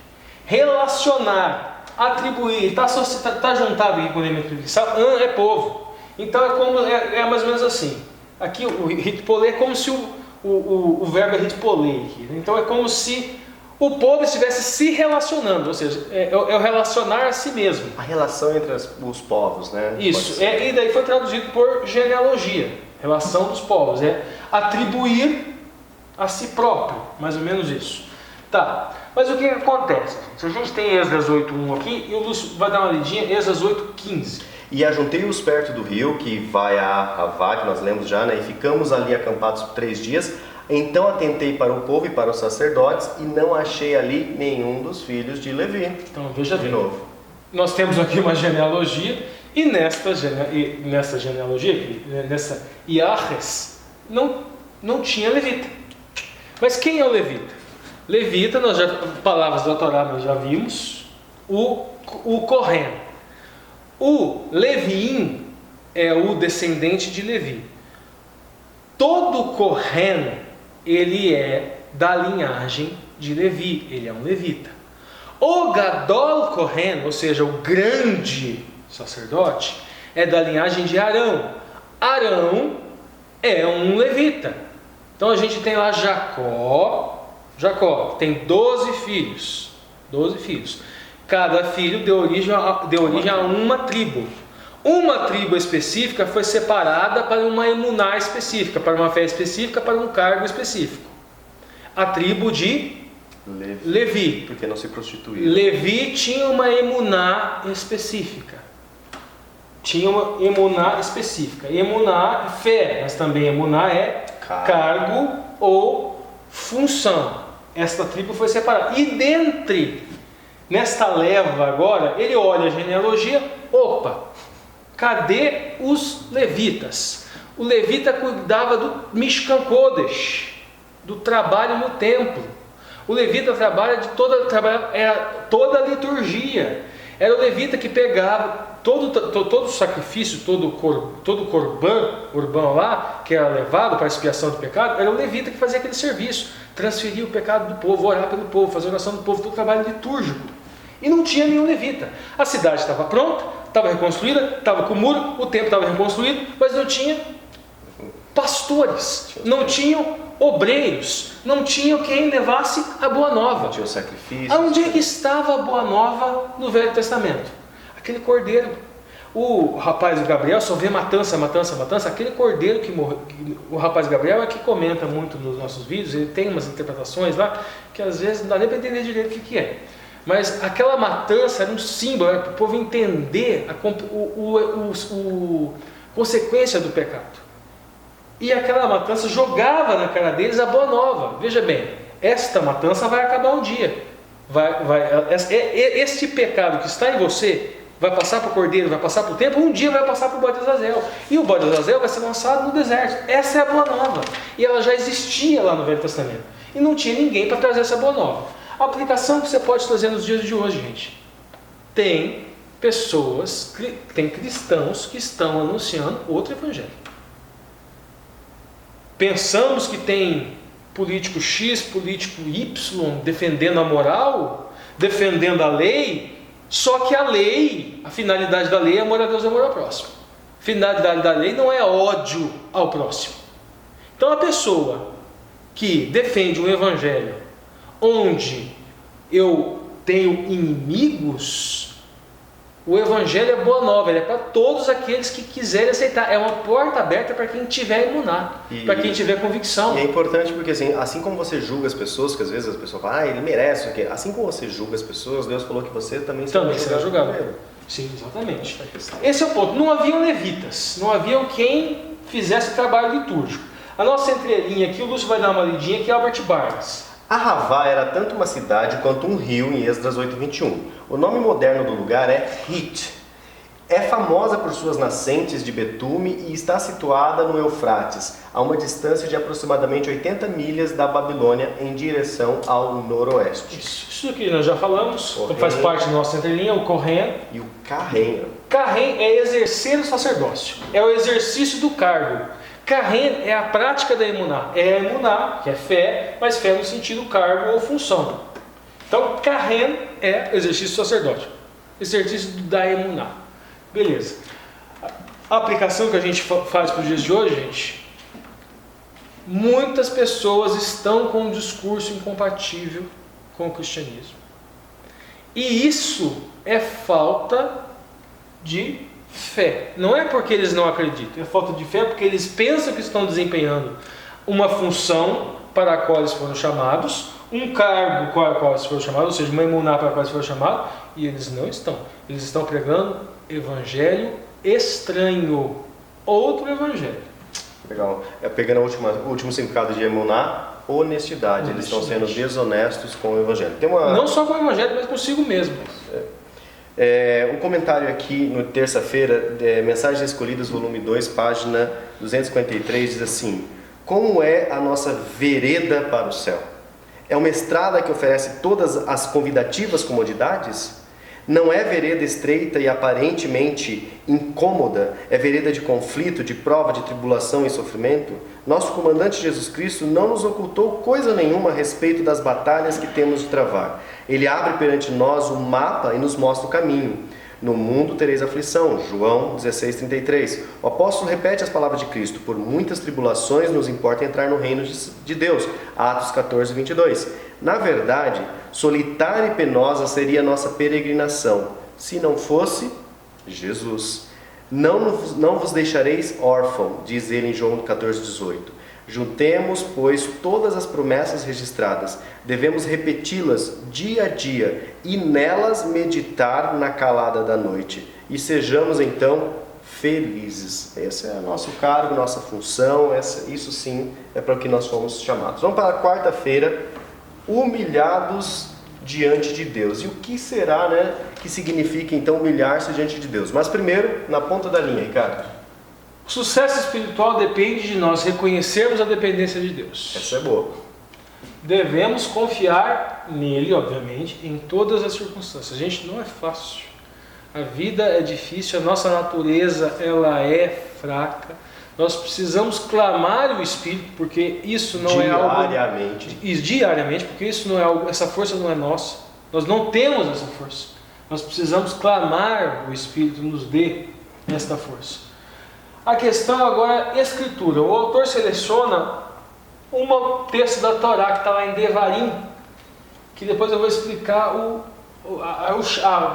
relacionar, atribuir. Está juntado aqui com o elemento fixado. É povo. Então é mais ou menos assim. Aqui o hitpolê é como se o verbo é hitpolê aqui. Então é como se o povo estivesse se relacionando, ou seja, é o relacionar a si mesmo. A relação entre os povos, né? Isso, e daí foi traduzido por genealogia, relação dos povos, é atribuir a si próprio, mais ou menos isso. Tá, mas o que acontece? Se a gente tem Esdras 8:1 aqui, e o Lúcio vai dar uma lidinha, Esdras 8:15. E ajuntei-os perto do rio, que vai a Ravá, que nós lemos já, né? E ficamos ali acampados por 3 dias. Então atentei para o povo e para os sacerdotes, e não achei ali nenhum dos filhos de Levi. Então veja de bem, novo. Nós temos aqui uma genealogia, e nessa genealogia, nessa Iarres, não tinha levita. Mas quem é o levita? Levita, palavras da Torá nós já vimos, o Corrém. O Leviim é o descendente de Levi. Todo Corrém, ele é da linhagem de Levi, ele é um levita. O Gadol Corrém, ou seja, o grande sacerdote, é da linhagem de Arão. Arão é um levita. Então a gente tem lá Jacó tem 12 filhos. 12 filhos. Cada filho deu origem a uma tribo. Uma tribo específica foi separada para uma emuná específica, para uma fé específica, para um cargo específico. A tribo de Levi. Porque não se prostituía. Levi tinha uma emuná específica. Emuná é fé, mas também emuná é cargo ou função. Esta tribo foi separada. E nesta leva agora, ele olha a genealogia, cadê os levitas? O levita cuidava do Mishkan Kodesh, do trabalho no templo. O levita trabalha toda a liturgia. Era o levita que pegava todo o sacrifício, todo o corban lá, que era levado para a expiação do pecado, era o levita que fazia aquele serviço, transferia o pecado do povo, orar pelo povo, fazer oração do povo, todo o trabalho litúrgico. E não tinha nenhum levita. A cidade estava pronta, estava reconstruída, estava com o muro, o templo estava reconstruído, mas não tinha pastores, não tinham obreiros, não tinham quem levasse a boa nova. Não tinha sacrifício. Onde é que estava a boa nova no Velho Testamento? Aquele cordeiro. O rapaz Gabriel só vê matança. Aquele cordeiro que morreu. O rapaz Gabriel é que comenta muito nos nossos vídeos, ele tem umas interpretações lá que às vezes não dá nem para entender direito o que é. Mas aquela matança era um símbolo, era para o povo entender a consequência do pecado. E aquela matança jogava na cara deles a boa nova. Veja bem, esta matança vai acabar um dia. Este pecado que está em você vai passar para o cordeiro, vai passar para o templo, um dia vai passar para o bode de Azazel. E o bode de Azazel vai ser lançado no deserto. Essa é a boa nova. E ela já existia lá no Velho Testamento. E não tinha ninguém para trazer essa boa nova. A aplicação que você pode trazer nos dias de hoje, gente. Tem cristãos que estão anunciando outro evangelho. Pensamos que tem político X, político Y defendendo a moral, defendendo a lei, Só que a lei, a finalidade da lei é amor a Deus e amor ao próximo. A finalidade da lei não é ódio ao próximo. Então a pessoa que defende um evangelho onde eu tenho inimigos, o evangelho é boa nova, ele é para todos aqueles que quiserem aceitar. É uma porta aberta para quem tiver emuná, para quem tiver convicção. E é importante porque assim como você julga as pessoas, que às vezes as pessoas falam, ele merece o quê? Assim como você julga as pessoas, Deus falou que você também será julgado. Sim, exatamente. Esse é o ponto. Não haviam levitas, não haviam quem fizesse trabalho litúrgico. A nossa entrelinha aqui, o Lúcio vai dar uma lidinha, que é Albert Barnes. Arravá era tanto uma cidade quanto um rio em Esdras 8:21. O nome moderno do lugar é Hit. É famosa por suas nascentes de betume e está situada no Eufrates, a uma distância de aproximadamente 80 milhas da Babilônia em direção ao noroeste. Isso aqui nós já falamos, faz parte da nossa entrelinha, o Kohen. E o Carrém. Carrém é exercer o sacerdócio, é o exercício do cargo. Carrém é a prática da emuná. É a emuná, que é fé, mas fé no sentido cargo ou função. Então, Carrém é exercício sacerdote, exercício da emuná. Beleza. A aplicação que a gente faz para os dias de hoje, gente, muitas pessoas estão com um discurso incompatível com o cristianismo. E isso é falta de fé. Não é porque eles não acreditam, é falta de fé porque eles pensam que estão desempenhando uma função para a qual eles foram chamados, um cargo para o qual eles foram chamados, ou seja, uma emuná para a qual eles foram chamados, e eles não estão. Eles estão pregando evangelho estranho, outro evangelho. Legal. Pegando o último significado de emuná, honestidade. Eles estão sendo desonestos com o evangelho. Não só com o evangelho, mas consigo mesmo. Um comentário aqui no terça-feira, Mensagens Escolhidas, volume 2, página 253, diz assim: como é a nossa vereda para o céu? É uma estrada que oferece todas as convidativas comodidades? Não é vereda estreita e aparentemente incômoda, é vereda de conflito, de prova, de tribulação e sofrimento? Nosso comandante Jesus Cristo não nos ocultou coisa nenhuma a respeito das batalhas que temos de travar. Ele abre perante nós o mapa e nos mostra o caminho. No mundo tereis aflição, João 16:33. O apóstolo repete as palavras de Cristo: por muitas tribulações nos importa entrar no reino de Deus, Atos 14:22. Na verdade, solitária e penosa seria a nossa peregrinação, se não fosse Jesus. Não vos deixareis órfão, diz ele em João 14:18. Juntemos, pois, todas as promessas registradas, devemos repeti-las dia a dia e nelas meditar na calada da noite, e sejamos então felizes. Esse é o nosso cargo, nossa função, isso sim é para o que nós fomos chamados. Vamos para a quarta-feira, humilhados diante de Deus. E o que será, que significa então humilhar-se diante de Deus? Mas primeiro, na ponta da linha, Ricardo. O sucesso espiritual depende de nós reconhecermos a dependência de Deus. Essa é boa. Devemos confiar nele, obviamente, em todas as circunstâncias. Gente, não é fácil. A vida é difícil, a nossa natureza ela é fraca. Nós precisamos clamar o Espírito, porque isso não é algo... Diariamente, porque isso não é algo... Essa força não é nossa. Nós não temos essa força. Nós precisamos clamar o Espírito nos dê esta força. A questão agora é a Escritura. O autor seleciona um texto da Torá que está lá em Devarim, que depois eu vou explicar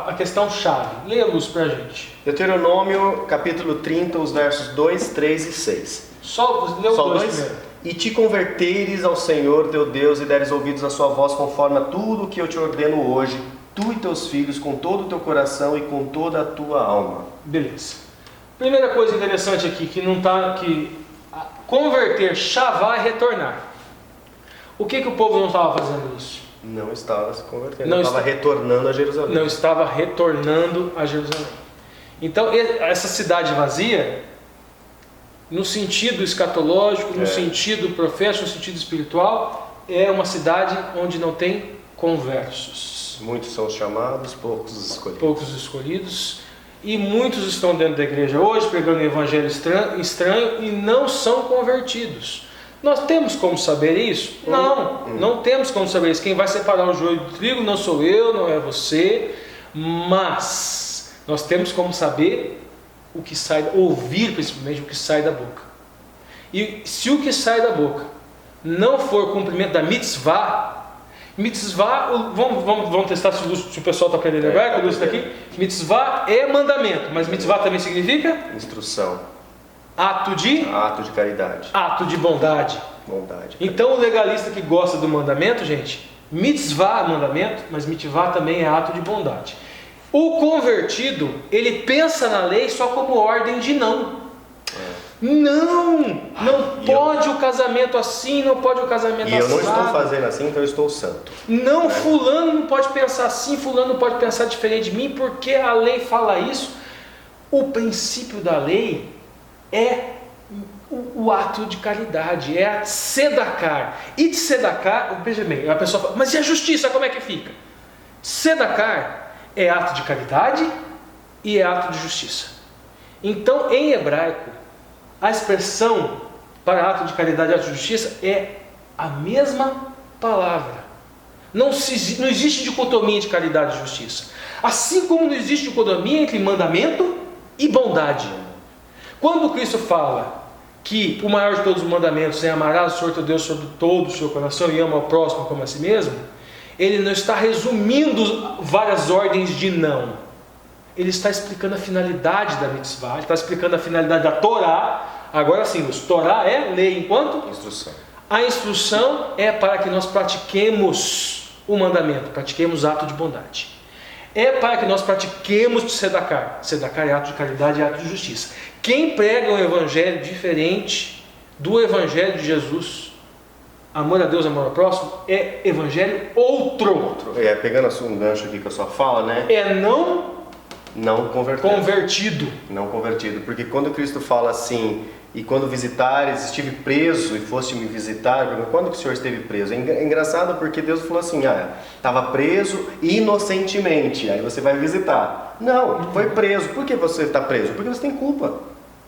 a questão chave. Leia a luz para a gente. Deuteronômio, capítulo 30, os versos 2, 3 e 6. Só lê o 2 primeiro. E te converteres ao Senhor teu Deus e deres ouvidos à sua voz conforme a tudo o que eu te ordeno hoje, tu e teus filhos, com todo o teu coração e com toda a tua alma. Beleza. Primeira coisa interessante aqui, converter, chavá é retornar. O que o povo não estava fazendo isso? Não estava se convertendo, não estava retornando a Jerusalém. Não estava retornando a Jerusalém. Então, essa cidade vazia, no sentido escatológico, no sentido profético, no sentido espiritual, é uma cidade onde não tem conversos. Muitos são chamados, poucos escolhidos. Poucos escolhidos. E muitos estão dentro da igreja hoje, pregando um evangelho estranho e não são convertidos. Nós temos como saber isso? Não temos como saber isso. Quem vai separar o joio do trigo não sou eu, não é você, Mas nós temos como saber o que sai, ouvir principalmente o que sai da boca. E se o que sai da boca não for cumprimento da mitzvah, vamos testar se o pessoal está aprendendo hebraico, o Lúcio está aqui. Mitzvah é mandamento, mas mitzvah também significa? Instrução. Ato de caridade. Ato de bondade. Então o legalista que gosta do mandamento, gente, mitzvah é mandamento, mas mitzvah também é ato de bondade. O convertido, ele pensa na lei só como ordem de não. Não pode o casamento assim, não pode o casamento assim. E eu não estou fazendo assim, então eu estou santo. Não, fulano não pode pensar assim, fulano não pode pensar diferente de mim, porque a lei fala isso. O princípio da lei é o ato de caridade, é a tzedakar. E de tzedakar, veja bem, a pessoa fala, mas e a justiça, como é que fica? Tzedakar é ato de caridade e é ato de justiça. Então, em hebraico, a expressão para ato de caridade e ato de justiça é a mesma palavra. Não existe dicotomia de caridade e justiça. Assim como não existe dicotomia entre mandamento e bondade. Quando Cristo fala que o maior de todos os mandamentos é amarás o Senhor teu Deus sobre todo o seu coração e ama ao próximo como a si mesmo, ele não está resumindo várias ordens de não. Ele está explicando a finalidade da mitzvah, ele está explicando a finalidade da Torá. Agora sim, o Torá é lei enquanto? Instrução. A instrução é para que nós pratiquemos o mandamento, pratiquemos ato de bondade. É para que nós pratiquemos tzedakar. Tzedakar é ato de caridade e ato de justiça. Quem prega um evangelho diferente do evangelho de Jesus, amor a Deus, amor ao próximo, é evangelho outro. Pegando um gancho aqui com a sua fala, né? É não convertido. Não convertido. Porque quando Cristo fala assim, e quando visitares, estive preso e foste me visitar, quando que o Senhor esteve preso? É engraçado porque Deus falou assim, estava preso inocentemente, aí você vai visitar. Não, foi preso. Por que você está preso? Porque você tem culpa.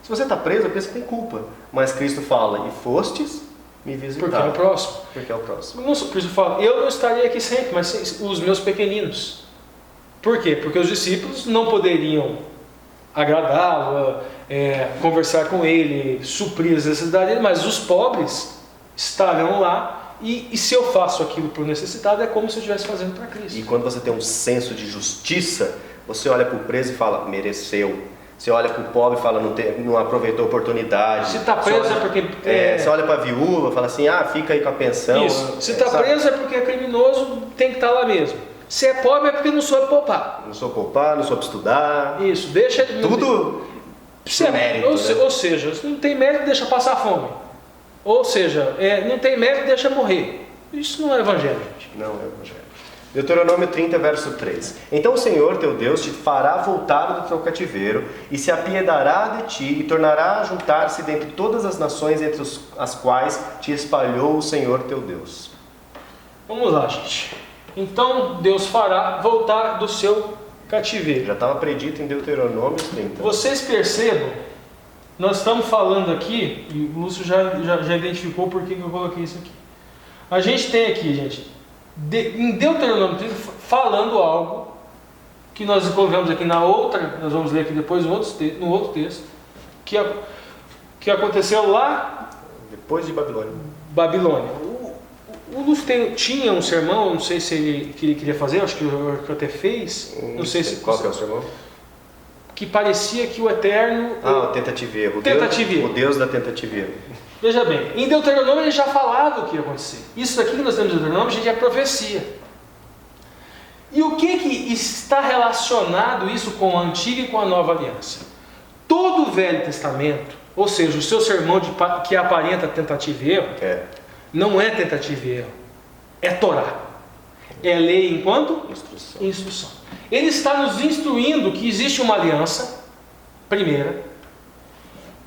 Se você está preso, é porque você tem culpa. Mas Cristo fala, e fostes me visitar. Porque é o próximo. Porque é o próximo. Cristo fala, eu não estaria aqui sempre, mas os meus pequeninos. Por quê? Porque os discípulos não poderiam agradá-lo, conversar com ele, suprir as necessidades dele, mas os pobres estarão lá e se eu faço aquilo por necessidade é como se eu estivesse fazendo para Cristo. E quando você tem um senso de justiça, você olha para o preso e fala, mereceu. Você olha para o pobre e fala, não aproveitou a oportunidade. Se está preso é porque... Você olha para a viúva e fala assim, fica aí com a pensão. Isso, se está preso é porque é criminoso, tem que estar lá mesmo. Se é pobre é porque não soube poupar. Não soube poupar, não soube estudar. Isso, deixa... Tudo mérito, ou seja, se não tem mérito, deixa passar fome. Ou seja, não tem mérito, deixa morrer. Isso não é evangelho, gente. Não é evangelho. Deuteronômio 30, verso 3. Então o Senhor teu Deus te fará voltar do teu cativeiro e se apiedará de ti e tornará a juntar-se dentre todas as nações entre as quais te espalhou o Senhor teu Deus. Vamos lá, gente. Então Deus fará voltar do seu cativeiro. Já estava predito em Deuteronômio 30. Vocês percebam, nós estamos falando aqui, e o Lúcio já identificou por que eu coloquei isso aqui. A gente tem aqui, gente, em Deuteronômio 30, falando algo que nós encontramos aqui na outra, nós vamos ler aqui depois no outro texto, que aconteceu lá depois de Babilônia. O Lúcio tinha um sermão, não sei se ele queria fazer, acho que eu até fez. Não sei se. Qual que é o sermão? Que parecia que o Eterno. O tentativa e erro. O Deus da tentativa e erro. Veja bem, em Deuteronômio ele já falava o que ia acontecer. Isso aqui que nós temos em Deuteronômio, gente, é profecia. E o que está relacionado isso com a antiga e com a nova aliança? Todo o Velho Testamento, ou seja, o seu sermão que aparenta tentativa e erro, não é tentativa e erro, é Torá. É lei enquanto? Instrução. Ele está nos instruindo que existe uma aliança, primeira,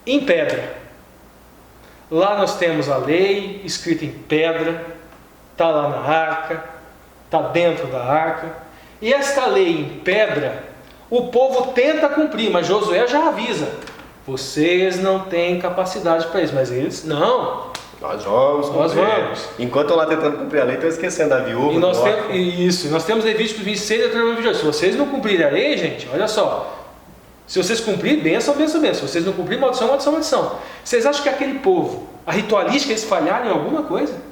em pedra. Lá nós temos a lei escrita em pedra, está lá na arca, está dentro da arca. E esta lei em pedra, o povo tenta cumprir, mas Josué já avisa: vocês não têm capacidade para isso. Mas eles, não, Nós vamos cumprir. Nós vamos. Enquanto eu lá tentando cumprir a lei, estou esquecendo da viúva. E nós temos Levítico 26 e Deuteronômio 28. Se vocês não cumprirem a lei, gente, olha só. Se vocês cumprirem, bênção, bênção, bênção. Se vocês não cumprirem, maldição, maldição, maldição. Vocês acham que aquele povo, a ritualística, eles falharam em alguma coisa?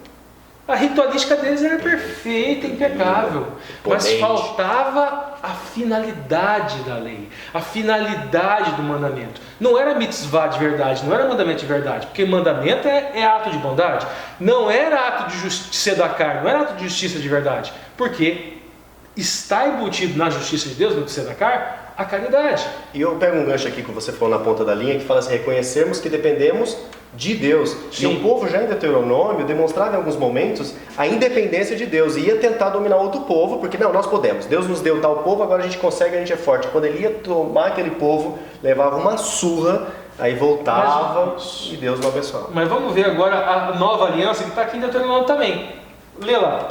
A ritualística deles era perfeita, impecável. Mas faltava a finalidade da lei, a finalidade do mandamento. Não era mitzvah de verdade, não era mandamento de verdade, porque mandamento é ato de bondade. Não era ato de justiça da carne, não era ato de justiça de verdade. Porque está embutido na justiça de Deus, no tzedakar, a caridade. E eu pego um gancho aqui que você falou na ponta da linha, que fala assim, reconhecermos que dependemos de Deus. Sim. E o povo já em Deuteronômio demonstrava em alguns momentos a independência de Deus. E ia tentar dominar outro povo, porque não, nós podemos. Deus nos deu tal povo, agora a gente consegue, a gente é forte. Quando ele ia tomar aquele povo, levava uma surra, aí voltava e Deus não abençoava. Mas vamos ver agora a nova aliança que está aqui em Deuteronômio também. Lê lá.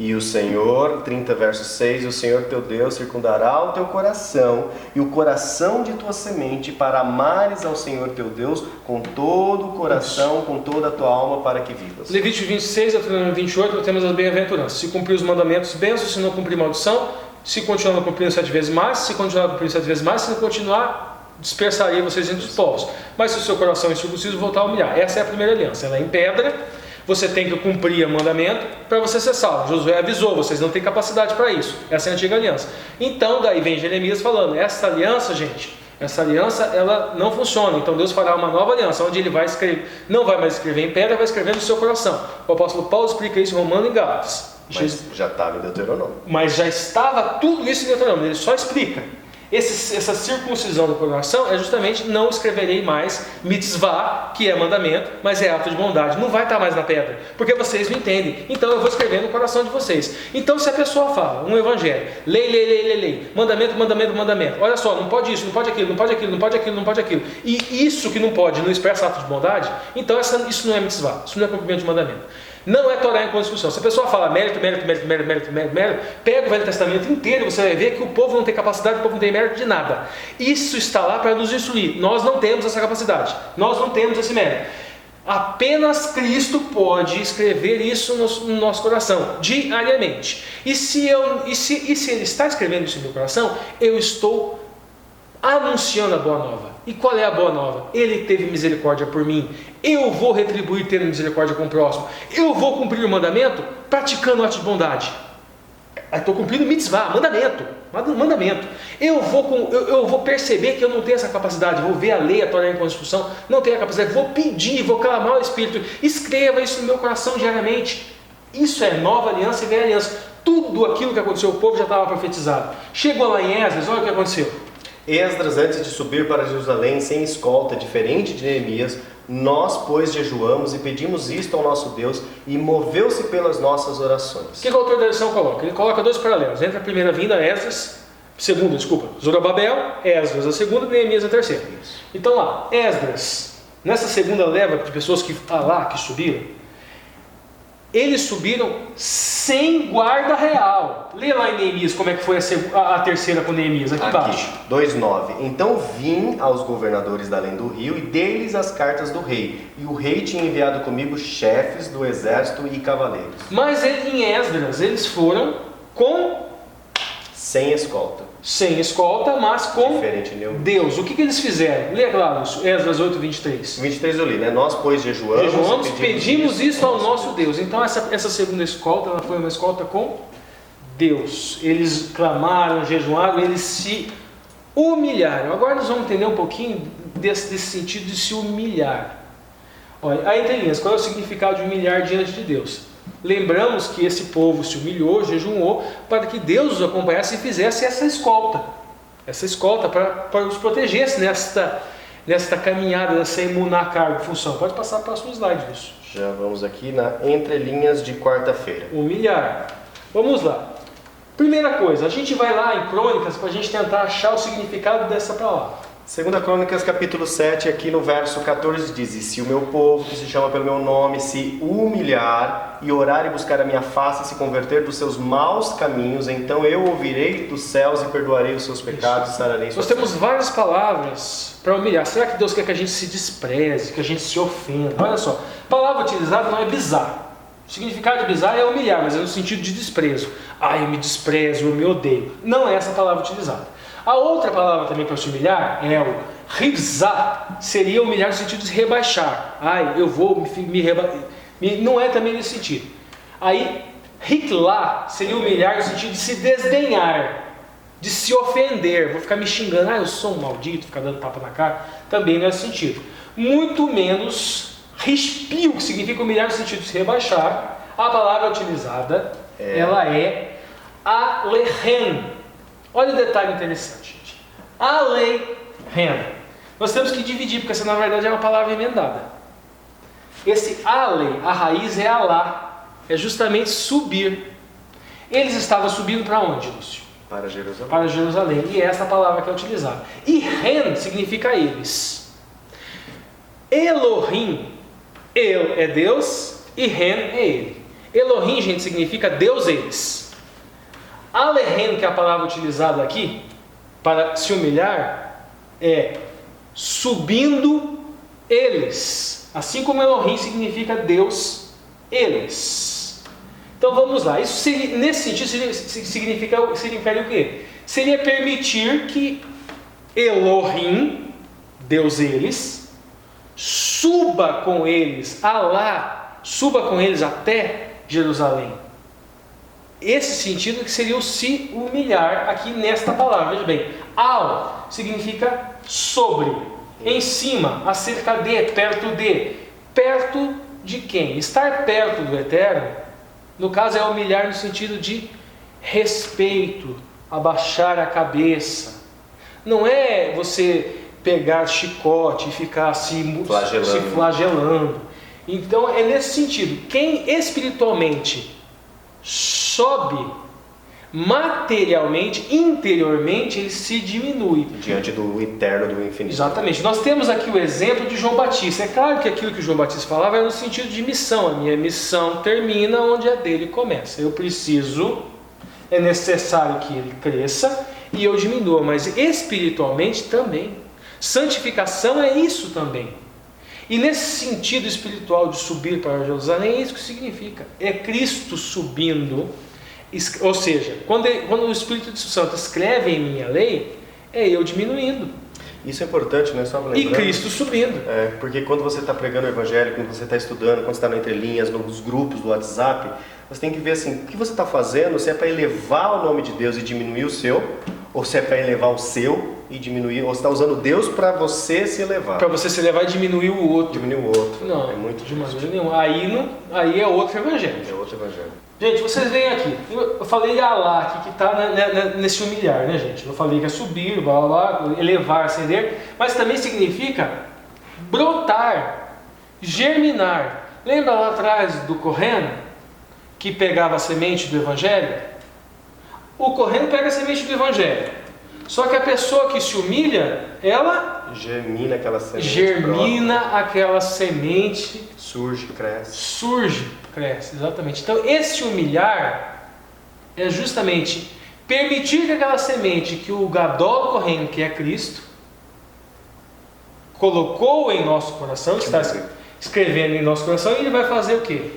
E o Senhor, 30 verso 6, o Senhor teu Deus circundará o teu coração e o coração de tua semente para amares ao Senhor teu Deus com todo o coração, com toda a tua alma, para que vivas. Levítico 26, Deuteronômio 28, nós temos as bem-aventuranças. Se cumprir os mandamentos, bênção; se não cumprir, maldição. Se continuar cumprindo 7 vezes mais, se continuar cumprindo 7 vezes mais, se não continuar, dispersaria vocês entre os povos. Mas se o seu coração é incircunciso, voltar a humilhar. Essa é a primeira aliança, ela é em pedra. Você tem que cumprir o mandamento para você ser salvo. Josué avisou, vocês não têm capacidade para isso. Essa é a antiga aliança. Então, daí vem Jeremias falando, essa aliança, gente, essa aliança, ela não funciona. Então Deus fará uma nova aliança, onde ele vai escrever, não vai mais escrever em pedra, vai escrever no seu coração. O apóstolo Paulo explica isso em Romano e Gálatas. Mas já estava em Deuteronômio. Mas já estava tudo isso em Deuteronômio, ele só explica. Essa circuncisão do coração é justamente não escreverei mais mitzvah, que é mandamento, mas é ato de bondade. Não vai estar mais na pedra, porque vocês não entendem. Então eu vou escrever no coração de vocês. Então se a pessoa fala, um evangelho, lei, mandamento, mandamento, mandamento. Olha só, não pode isso, não pode aquilo, não pode aquilo, não pode aquilo, não pode aquilo. E isso que não pode, não expressa ato de bondade, então isso não é mitzvah, isso não é cumprimento de mandamento. Não é Torá em construção. Se a pessoa fala mérito, pega o Velho Testamento inteiro, você vai ver que o povo não tem capacidade, o povo não tem mérito de nada. Isso está lá para nos instruir. Nós não temos essa capacidade, nós não temos esse mérito. Apenas Cristo pode escrever isso no nosso coração, diariamente. E se Ele está escrevendo isso no meu coração, eu estou anunciando a boa nova. E qual é a boa nova? Ele teve misericórdia por mim. Eu vou retribuir tendo misericórdia com o próximo. Eu vou cumprir o mandamento praticando atos de bondade. Estou cumprindo mitzvah, mandamento. Eu vou perceber que eu não tenho essa capacidade. Vou ver a lei, a Torá em construção, não tenho a capacidade. Vou pedir, vou clamar ao Espírito. Escreva isso no meu coração diariamente. Isso é nova aliança e velha aliança. Tudo aquilo que aconteceu, o povo já estava profetizado. Chegou lá em Esdras, olha o que aconteceu. Esdras, antes de subir para Jerusalém sem escolta, diferente de Neemias, nós, pois, jejuamos e pedimos isto ao nosso Deus, e moveu-se pelas nossas orações. O que o autor da lição coloca? Ele coloca dois paralelos. Entre a primeira vinda, Zorobabel, Esdras a segunda, Neemias a terceira. Então lá, Esdras, nessa segunda leva de pessoas que subiram, eles subiram sem guarda real. Lê lá em Neemias como é que foi a terceira com Neemias, aqui embaixo. 2:9. Então vim aos governadores da além do rio e dei-lhes as cartas do rei. E o rei tinha enviado comigo chefes do exército e cavaleiros. Mas em Esdras eles foram sem escolta. Sem escolta, mas com diferente, Deus. O que eles fizeram? Lê lá, Esdras 8:23. 23 eu li, né? Nós, pois, jejuamos pedimos isso ao nosso Deus. Então essa segunda escolta, ela foi uma escolta com Deus. Eles clamaram, jejuaram, eles se humilharam. Agora nós vamos entender um pouquinho desse sentido de se humilhar. Olha, aí tem linhas. Qual é o significado de humilhar diante de Deus? Lembramos que esse povo se humilhou, jejuou, para que Deus os acompanhasse e fizesse essa escolta para os protegesse nesta caminhada, nessa emuná, cargo, função. Pode passar para o próximo slide disso. Já vamos aqui na entrelinhas de quarta-feira. Humilhar. Vamos lá. Primeira coisa, a gente vai lá em Crônicas para a gente tentar achar o significado dessa palavra. Segunda Crônicas, capítulo 7, aqui no verso 14 diz: "E se o meu povo, que se chama pelo meu nome, se humilhar e orar e buscar a minha face e se converter dos seus maus caminhos, então eu ouvirei dos céus e perdoarei os seus pecados e sararei suas Nós temos várias palavras para humilhar. Será que Deus quer que a gente se despreze, que a gente se ofenda? Olha só, a palavra utilizada não é bizarro. O significado de bizarro é humilhar, mas é no sentido de desprezo. Eu me desprezo, eu me odeio. Não é essa palavra utilizada. A outra palavra também para se humilhar é o rizá, seria humilhar no sentido de rebaixar. Eu vou me rebaixar. Não é também nesse sentido. Aí, ritlá seria humilhar no sentido de se desdenhar, de se ofender. Vou ficar me xingando, eu sou um maldito, ficar dando tapa na cara. Também não é nesse sentido. Muito menos rispio, que significa humilhar no sentido de se rebaixar. A palavra utilizada, ela é alehen. Olha o detalhe interessante, gente. Alehen. Nós temos que dividir, porque essa na verdade é uma palavra emendada. Esse ale, a raiz é alá, é justamente subir. Eles estavam subindo para onde, Lúcio? Para Jerusalém. Para Jerusalém, e é essa palavra que é utilizada. E ren significa eles. Elohim, El é Deus e ren é ele. Elohim, gente, significa Deus eles. Alehen, que é a palavra utilizada aqui para se humilhar, é subindo eles. Assim como Elohim significa Deus eles. Então vamos lá. Isso seria, nesse sentido significaria o quê? Seria permitir que Elohim, Deus eles, suba com eles suba com eles até Jerusalém. Esse sentido que seria o se humilhar aqui nesta palavra. Veja bem, al significa sobre, em cima, acerca de, perto de. Perto de quem? Estar perto do Eterno, no caso é humilhar no sentido de respeito, abaixar a cabeça. Não é você pegar chicote e ficar se flagelando. Então é nesse sentido. Quem espiritualmente sobe, materialmente, interiormente, ele se diminui. Diante do eterno, do infinito. Exatamente. Nós temos aqui o exemplo de João Batista. É claro que aquilo que João Batista falava era no sentido de missão. A minha missão termina onde a dele começa. É necessário que ele cresça e eu diminua, mas espiritualmente também. Santificação é isso também. E nesse sentido espiritual de subir para Jerusalém, é isso que significa. É Cristo subindo, ou seja, quando o Espírito Santo escreve em minha lei, é eu diminuindo. Isso é importante, né? Só lembrando, e Cristo subindo. Porque quando você está pregando o Evangelho, quando você está estudando, quando você está no entrelinhas, nos grupos do WhatsApp, você tem que ver assim, o que você está fazendo, se é para elevar o nome de Deus e diminuir o seu, ou se é para elevar o seu e diminuir, ou você está usando Deus para você se elevar. Para você se elevar e diminuir o outro. Diminuir o outro. Não, é muito de maneira nenhuma. Aí é outro evangelho. É outro evangelho. Gente, vocês veem aqui. Eu falei Alá aqui, que está nesse humilhar, né, gente? Eu falei que é subir, blá, blá, blá, elevar, ascender, mas também significa brotar, germinar. Lembra lá atrás do Correno, que pegava a semente do evangelho? O Correno pega a semente do evangelho. Só que a pessoa que se humilha, ela germina aquela semente. Aquela semente. Surge, cresce, exatamente. Então esse humilhar é justamente permitir que aquela semente que o Gadol Correno, que é Cristo, colocou em nosso coração, está escrevendo em nosso coração, e ele vai fazer o quê?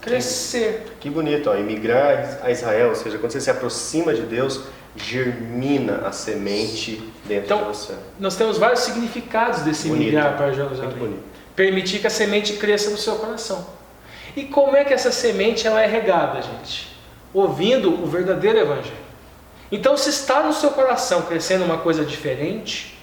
Crescer. Que bonito, emigrar a Israel, ou seja, quando você se aproxima de Deus, germina a semente dentro de você. Nós temos vários significados desse migrar para Jerusalém. Permitir que a semente cresça no seu coração. E como é que essa semente ela é regada, gente? Ouvindo o verdadeiro evangelho. Então, se está no seu coração crescendo uma coisa diferente,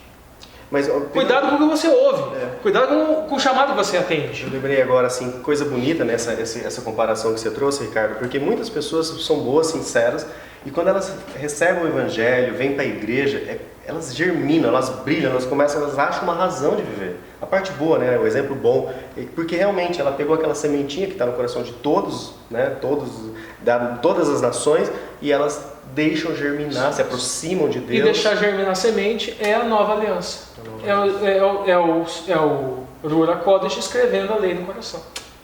cuidado com o que você ouve. Cuidado com o chamado que você atende. Eu lembrei agora, assim, coisa bonita nessa essa comparação que você trouxe, Ricardo, porque muitas pessoas são boas, sinceras, e quando elas recebem o evangelho, vêm para a igreja, elas germinam, elas brilham, elas acham uma razão de viver. A parte boa, né, o exemplo bom, porque realmente ela pegou aquela sementinha que está no coração de todos, né, todas as nações, e elas deixam germinar, se aproximam de Deus. E deixar germinar a semente é a nova aliança. É o Ruach HaKodesh escrevendo a lei no coração.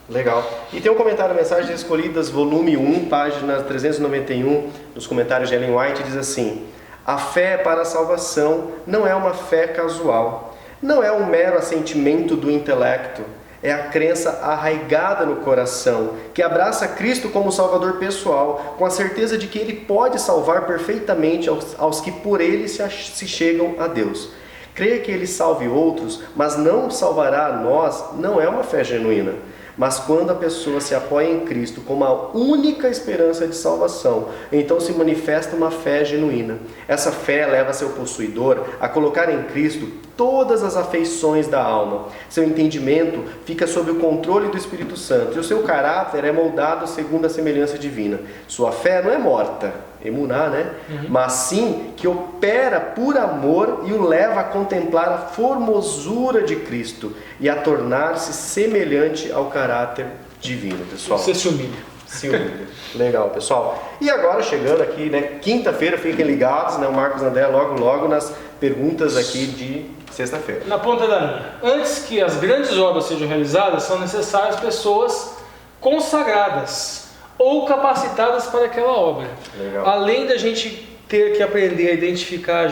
Legal. E tem um comentário, Mensagens Escolhidas, volume 1, página 391, nos comentários de Ellen White, diz assim: a fé para a salvação não é uma fé casual, não é um mero assentimento do intelecto, é a crença arraigada no coração, que abraça Cristo como Salvador pessoal, com a certeza de que Ele pode salvar perfeitamente aos que por Ele se chegam a Deus. Crer que Ele salve outros, mas não salvará a nós, não é uma fé genuína. Mas quando a pessoa se apoia em Cristo como a única esperança de salvação, então se manifesta uma fé genuína. Essa fé leva seu possuidor a colocar em Cristo todas as afeições da alma. Seu entendimento fica sob o controle do Espírito Santo e o seu caráter é moldado segundo a semelhança divina. Sua fé não é morta, emuná, né? Mas sim que opera por amor e o leva a contemplar a formosura de Cristo e a tornar-se semelhante ao caráter divino, pessoal. Você se humilha. Se humilha. Legal, pessoal. E agora chegando aqui, né? Quinta-feira, fiquem ligados, né? O Marcos André logo nas perguntas aqui de sexta-feira. Na ponta da linha. Antes que as grandes obras sejam realizadas, são necessárias pessoas consagradas ou capacitadas para aquela obra. Legal. Além da gente ter que aprender a identificar,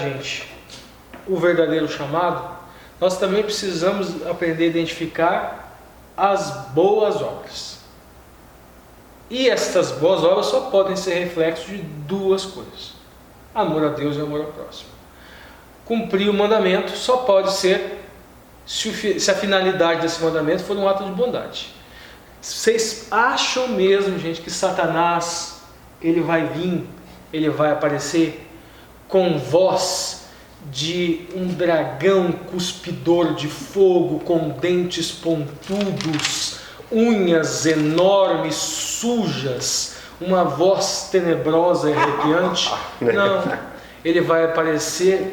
o verdadeiro chamado, nós também precisamos aprender a identificar as boas obras. E essas boas obras só podem ser reflexo de duas coisas: amor a Deus e amor ao próximo. Cumprir o mandamento só pode ser se a finalidade desse mandamento for um ato de bondade. Vocês acham mesmo, gente, que Satanás ele vai vir, ele vai aparecer com voz de um dragão cuspidor de fogo, com dentes pontudos, unhas enormes, sujas, uma voz tenebrosa e arrepiante? Não. Ele vai aparecer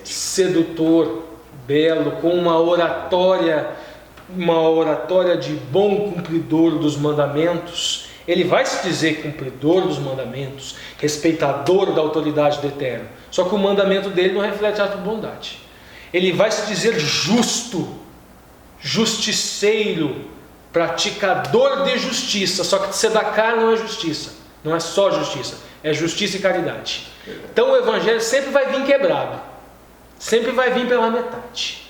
sedutor, belo, com uma oratória de bom cumpridor dos mandamentos. Ele vai se dizer cumpridor dos mandamentos, respeitador da autoridade do Eterno. Só que o mandamento dele não reflete ato de bondade. Ele vai se dizer justo, justiceiro, praticador de justiça. Só que tzedakah não é justiça, não é só justiça, é justiça e caridade. Então o evangelho sempre vai vir quebrado, sempre vai vir pela metade.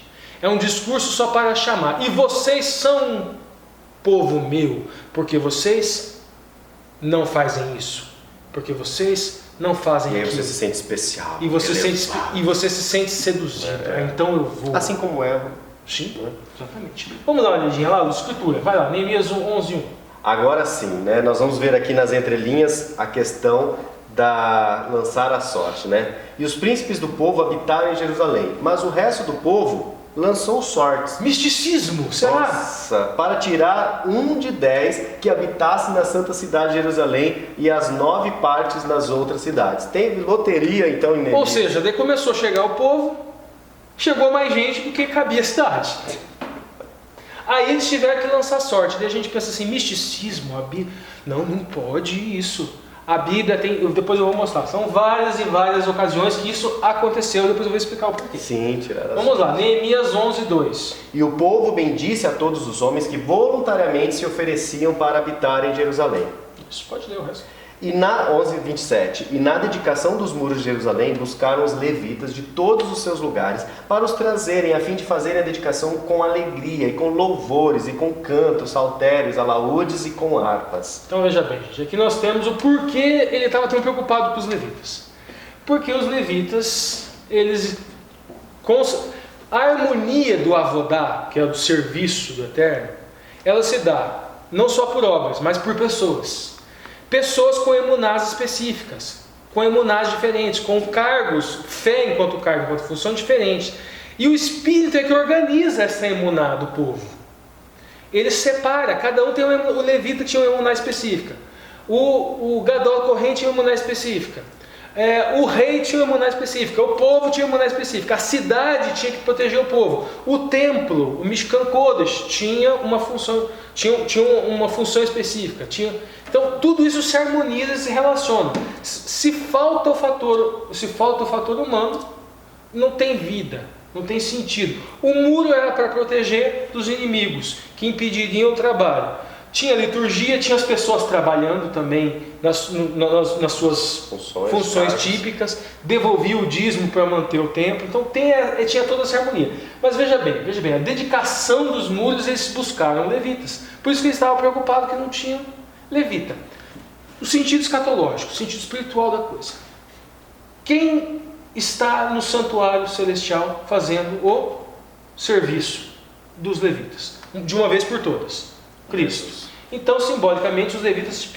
É um discurso só para chamar. E vocês são povo meu, porque vocês não fazem isso, porque vocês não fazem aquilo. E aí você se sente especial. E você se sente seduzido. Então eu vou. Assim como Eva. Sim, exatamente. Vamos dar uma olhadinha lá na escritura. Vai lá, Neemias 11:1. Agora sim, né? Nós vamos ver aqui nas entrelinhas a questão da lançar a sorte, né? E os príncipes do povo habitaram em Jerusalém, mas o resto do povo lançou sortes. Misticismo, será? Nossa, para tirar um de 10 que habitasse na santa cidade de Jerusalém e as 9 partes nas outras cidades. Teve loteria então em Neemias. Ou seja, daí começou a chegar o povo, chegou mais gente do que cabia a cidade. Aí eles tiveram que lançar sorte. Daí a gente pensa assim, misticismo, a Bíblia... Não pode isso. A Bíblia tem, depois eu vou mostrar, são várias e várias ocasiões que isso aconteceu, depois eu vou explicar o porquê. Sim, tirar. Vamos lá, Neemias 11:2. E o povo bendisse a todos os homens que voluntariamente se ofereciam para habitar em Jerusalém. Isso, pode ler o resto. E na 11:27, e na dedicação dos muros de Jerusalém buscaram os levitas de todos os seus lugares para os trazerem, a fim de fazerem a dedicação com alegria e com louvores e com cantos, saltérios, alaúdes e com harpas. Então veja bem, gente, aqui nós temos o porquê ele estava tão preocupado com os levitas. Porque os levitas, a harmonia do avodá, que é o do serviço do Eterno, ela se dá não só por obras, mas por pessoas. Pessoas com emunás específicas, com emunás diferentes, com cargos, fé enquanto cargo, enquanto função diferente. E o Espírito é que organiza essa emuná do povo. Ele separa, cada um tem o levita tinha uma emuná específica. O gadol corrente tinha uma emuná específica. O rei tinha uma emuná específica, o povo tinha uma emuná específica, a cidade tinha que proteger o povo, o templo, o Mishkan Kodesh, tinha uma função específica. Então tudo isso se harmoniza e se relaciona. Se falta o fator humano, não tem vida, Não tem sentido. O muro era para proteger dos inimigos que impediriam o trabalho. Tinha liturgia, tinha as pessoas trabalhando também nas suas funções típicas, devolvia o dízimo para manter o templo. Então tinha toda essa harmonia. Mas veja bem, a dedicação dos muros eles buscaram levitas. Por isso que eles estavam preocupados que não tinham levita. O sentido escatológico, o sentido espiritual da coisa. Quem está no santuário celestial fazendo o serviço dos levitas? De uma vez por todas. Cristo. Então, simbolicamente, os levitas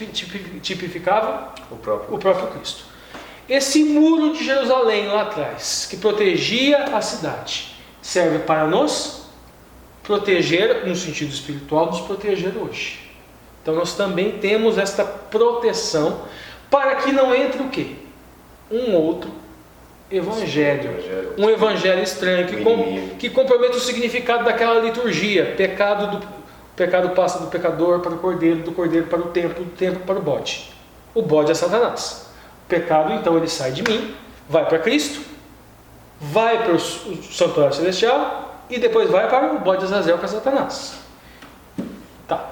tipificavam o próprio Cristo. Esse muro de Jerusalém lá atrás, que protegia a cidade, serve para nos proteger, no sentido espiritual, nos proteger hoje. Então, nós também temos esta proteção para que não entre o quê? Um outro evangelho. Um evangelho estranho que compromete o significado daquela liturgia. Pecado passa do pecador para o cordeiro, do cordeiro para o templo, do templo para o bode. O bode é Satanás. O pecado, então, ele sai de mim, vai para Cristo, vai para o santuário celestial e depois vai para o bode Azazel, para Satanás. Tá.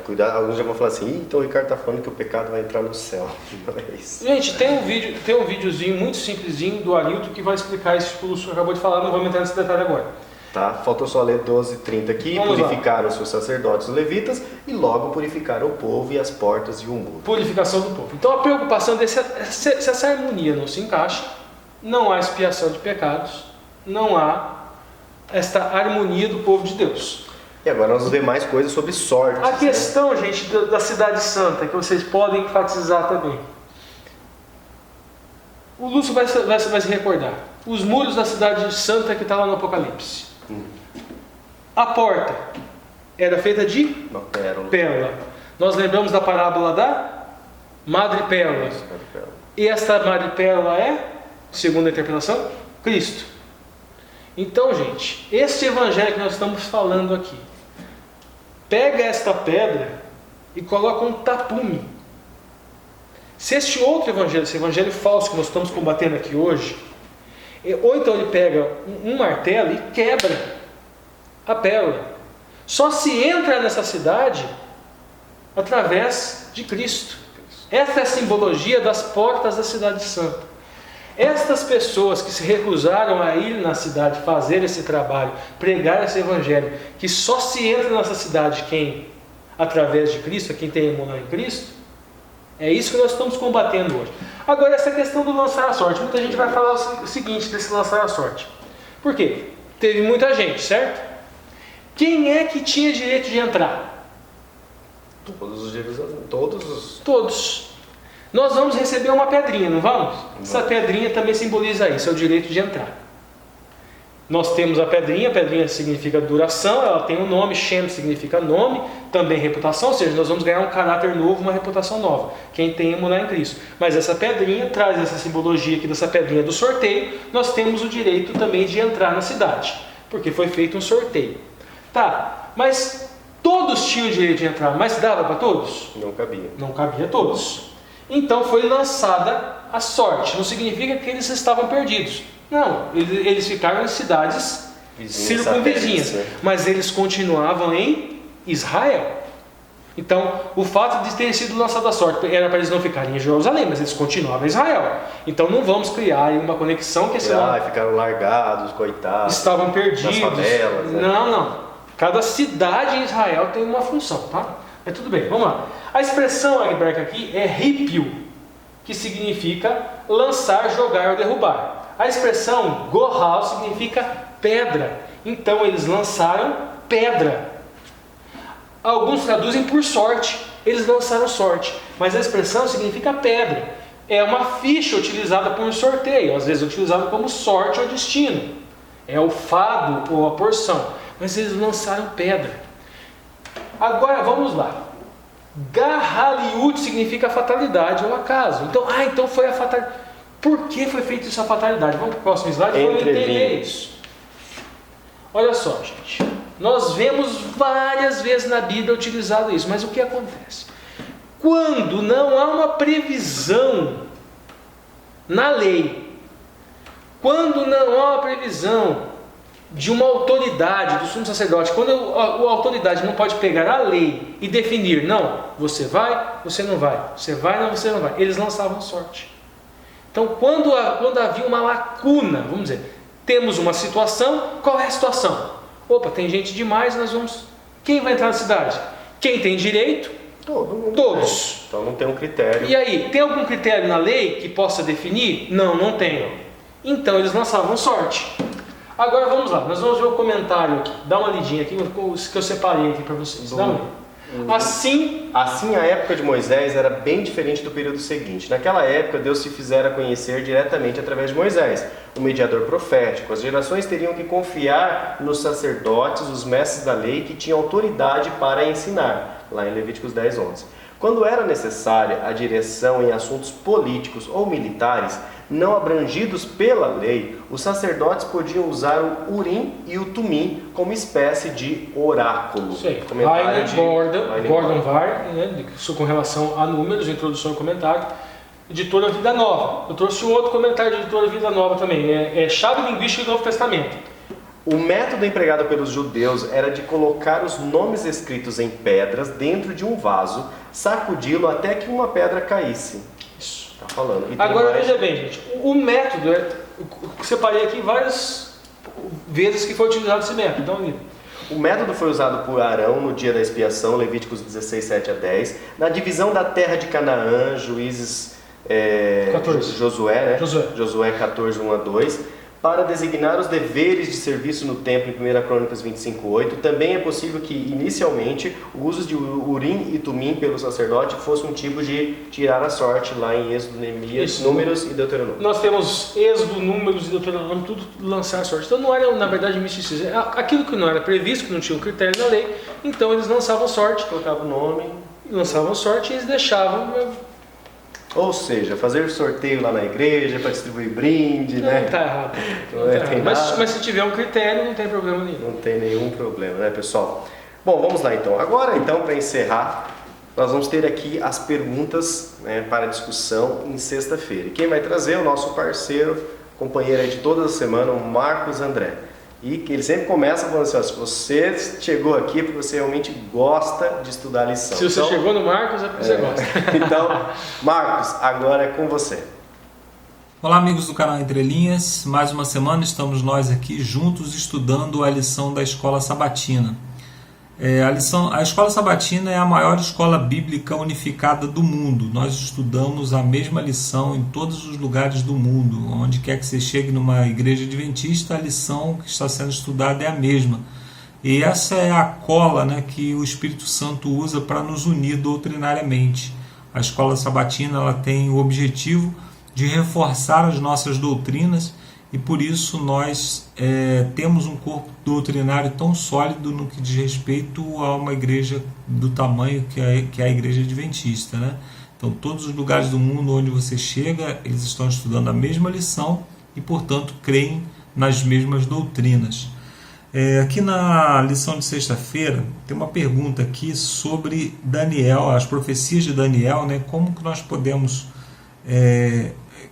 Cuidado, alguns já vão falar assim, então o Ricardo está falando que o pecado vai entrar no céu. Não é isso. Gente, tem um videozinho muito simplesinho do Arilton que vai explicar isso que o Lúcio acabou de falar, não vamos entrar nesse detalhe agora. Tá? Faltou só ler 12:30 aqui. Purificaram os sacerdotes levitas e logo purificaram o povo e as portas e o muro. Purificação do povo. Então a preocupação se essa harmonia não se encaixa, não há expiação de pecados, não há esta harmonia do povo de Deus. E agora nós vamos ver mais coisas sobre sorte. A questão, gente, da cidade santa, que vocês podem enfatizar também. O Lúcio vai se recordar. Os muros da cidade santa que está lá no Apocalipse. A porta era feita de uma pérola. Nós lembramos da parábola da madrepérola. E esta madrepérola é, segundo a interpretação, Cristo. Então, gente, este evangelho que nós estamos falando aqui, pega esta pedra e coloca um tapume. Se este outro evangelho, esse evangelho falso que nós estamos combatendo aqui hoje, ou então ele pega um martelo e quebra a pérola. Só se entra nessa cidade através de Cristo. Essa é a simbologia das portas da cidade santa. Estas pessoas que se recusaram a ir na cidade fazer esse trabalho, pregar esse evangelho, que só se entra nessa cidade quem, através de Cristo, quem tem emular em Cristo, é isso que nós estamos combatendo hoje. Agora, essa questão do lançar a sorte. Muita gente vai falar o seguinte desse lançar a sorte. Por quê? Teve muita gente, certo? Quem é que tinha direito de entrar? Todos. Nós vamos receber uma pedrinha, não vamos? Essa pedrinha também simboliza isso, é o direito de entrar. Nós temos a pedrinha significa duração, ela tem um nome, Shem significa nome, também reputação, ou seja, nós vamos ganhar um caráter novo, uma reputação nova, quem tem emular em Cristo. Mas essa pedrinha traz essa simbologia aqui dessa pedrinha do sorteio, nós temos o direito também de entrar na cidade, porque foi feito um sorteio. Tá, mas todos tinham o direito de entrar, mas dava para todos? Não cabia. Não cabia a todos. Então foi lançada a sorte, não significa que eles estavam perdidos. Não, eles ficaram em cidades circunvizinhas, mas eles continuavam em Israel. Então, o fato de ter sido lançada a sorte era para eles não ficarem em Jerusalém, mas eles continuavam em Israel. Então, não vamos criar uma conexão que ficaram largados, coitados. Estavam perdidos. Nas favelas, né? Não. Cada cidade em Israel tem uma função, tá? Mas tudo bem, vamos lá. A expressão hebraica aqui é rípio, que significa lançar, jogar ou derrubar. A expressão gohal significa pedra. Então eles lançaram pedra. Alguns traduzem por sorte. Eles lançaram sorte. Mas a expressão significa pedra. É uma ficha utilizada por um sorteio. Às vezes utilizada como sorte ou destino. É o fado ou a porção. Mas eles lançaram pedra. Agora vamos lá. Gahaliut significa fatalidade ou acaso. Então foi a fatalidade. Por que foi feita essa fatalidade? Vamos para o próximo slide. Vamos entender isso. Olha só, gente. Nós vemos várias vezes na Bíblia utilizado isso. Mas o que acontece? Quando não há uma previsão na lei, quando não há uma previsão de uma autoridade, do sumo sacerdote. Quando a autoridade não pode pegar a lei e definir, não, você vai, você não vai, você vai, não, você não vai. Eles lançavam sorte. Então, quando havia uma lacuna, vamos dizer, temos uma situação, qual é a situação? Opa, tem gente demais, nós vamos... Quem vai entrar na cidade? Quem tem direito? Todo mundo. Todos. Então não tem um critério. E aí, tem algum critério na lei que possa definir? Não, não tem. Então eles lançavam sorte. Agora vamos lá, nós vamos ver o comentário aqui. Dá uma lidinha aqui, que eu separei aqui para vocês. Dá uma lida. Assim a época de Moisés era bem diferente do período seguinte. Naquela época, Deus se fizera conhecer diretamente através de Moisés, o mediador profético. As gerações teriam que confiar nos sacerdotes, os mestres da lei, que tinham autoridade para ensinar, lá em Levíticos 10:11. Quando era necessária a direção em assuntos políticos ou militares, não abrangidos pela lei, os sacerdotes podiam usar o Urim e o Tumim como espécie de oráculo. Sei. Gordon Var, né, com relação a números, introdução e comentário. Editora Vida Nova. Eu trouxe um outro comentário de Editora Vida Nova também. É Chave Linguística do Novo Testamento. O método empregado pelos judeus era de colocar os nomes escritos em pedras dentro de um vaso, sacudi-lo até que uma pedra caísse. Isso. Tá falando. Agora veja bem, gente. O método, eu separei aqui várias vezes que foi utilizado esse método. Dá uma olhada. O método foi usado por Arão no dia da expiação, Levíticos 16:7-10, na divisão da terra de Canaã, Juízes 14. Josué, né? Josué 14:1-2, para designar os deveres de serviço no templo em 1 Crônicas 25:8. Também é possível que, inicialmente, o uso de Urim e Tumim pelo sacerdote fosse um tipo de tirar a sorte, lá em Êxodo, Neemias, Números e Deuteronômio. Nós temos Êxodo, Números e Deuteronômio, tudo lançar a sorte. Então não era, na verdade, misticismo. Aquilo que não era previsto, que não tinha um critério na lei, então eles lançavam sorte, Colocavam o nome. lançavam sorte e eles deixavam... Ou seja, fazer sorteio lá na igreja para distribuir brinde, Não né? está errado. Não Não tá tem errado. nada. Mas se tiver um critério, não tem problema nenhum. Não tem nenhum problema, né, pessoal? Bom, vamos lá então. Agora, então, para encerrar, nós vamos ter aqui as perguntas, né, para discussão em sexta-feira. E quem vai trazer é o nosso parceiro, companheiro aí de toda a semana, o Marcos André. E que ele sempre começa falando assim, ó, se você chegou aqui é porque você realmente gosta de estudar a lição. Se você chegou no Marcos, é porque você gosta. Então, Marcos, agora é com você. Olá, amigos do canal Entre Linhas. Mais uma semana estamos nós aqui juntos estudando a lição da Escola Sabatina. A Escola Sabatina é a maior escola bíblica unificada do mundo. Nós estudamos a mesma lição em todos os lugares do mundo. Onde quer que você chegue numa igreja adventista, a lição que está sendo estudada é a mesma. E essa é a cola, né, que o Espírito Santo usa para nos unir doutrinariamente. A Escola Sabatina ela tem o objetivo de reforçar as nossas doutrinas e por isso nós temos um corpo doutrinário tão sólido no que diz respeito a uma igreja do tamanho que é a igreja adventista, né? Então todos os lugares do mundo onde você chega, eles estão estudando a mesma lição e portanto creem nas mesmas doutrinas. Aqui na lição de sexta-feira tem uma pergunta aqui sobre Daniel, as profecias de Daniel, né? Como que nós podemos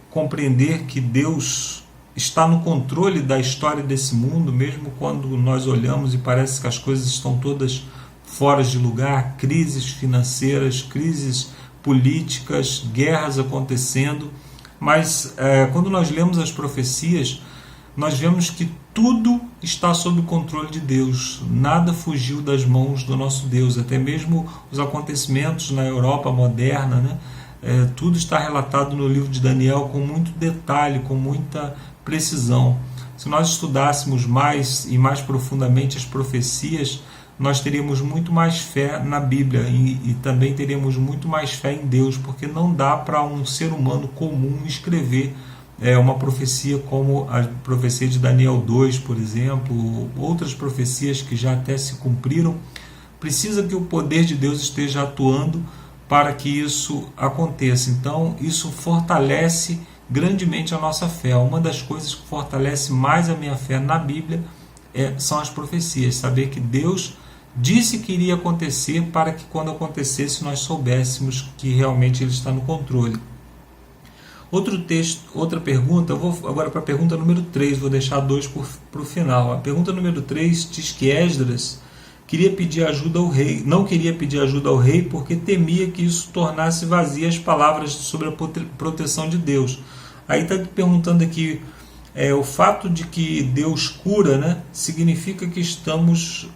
compreender que Deus está no controle da história desse mundo, mesmo quando nós olhamos e parece que as coisas estão todas fora de lugar, crises financeiras, crises políticas, guerras acontecendo, mas quando nós lemos as profecias, nós vemos que tudo está sob o controle de Deus, nada fugiu das mãos do nosso Deus, até mesmo os acontecimentos na Europa moderna, né? Tudo está relatado no livro de Daniel com muito detalhe, com muita precisão. Se nós estudássemos mais e mais profundamente as profecias, nós teríamos muito mais fé na Bíblia e também teríamos muito mais fé em Deus, porque não dá para um ser humano comum escrever uma profecia como a profecia de Daniel 2, por exemplo, outras profecias que já até se cumpriram. Precisa que o poder de Deus esteja atuando para que isso aconteça. Então, isso fortalece grandemente a nossa fé. Uma das coisas que fortalece mais a minha fé na Bíblia são as profecias. Saber que Deus disse que iria acontecer para que quando acontecesse nós soubéssemos que realmente Ele está no controle. Outro texto, outra pergunta, eu vou agora para a pergunta número 3, vou deixar 2 para o final. A pergunta número 3 diz que Esdras queria pedir ajuda ao rei, não queria pedir ajuda ao rei porque temia que isso tornasse vazias as palavras sobre a proteção de Deus. Aí está perguntando aqui, o fato de que Deus cura, né, significa que estamos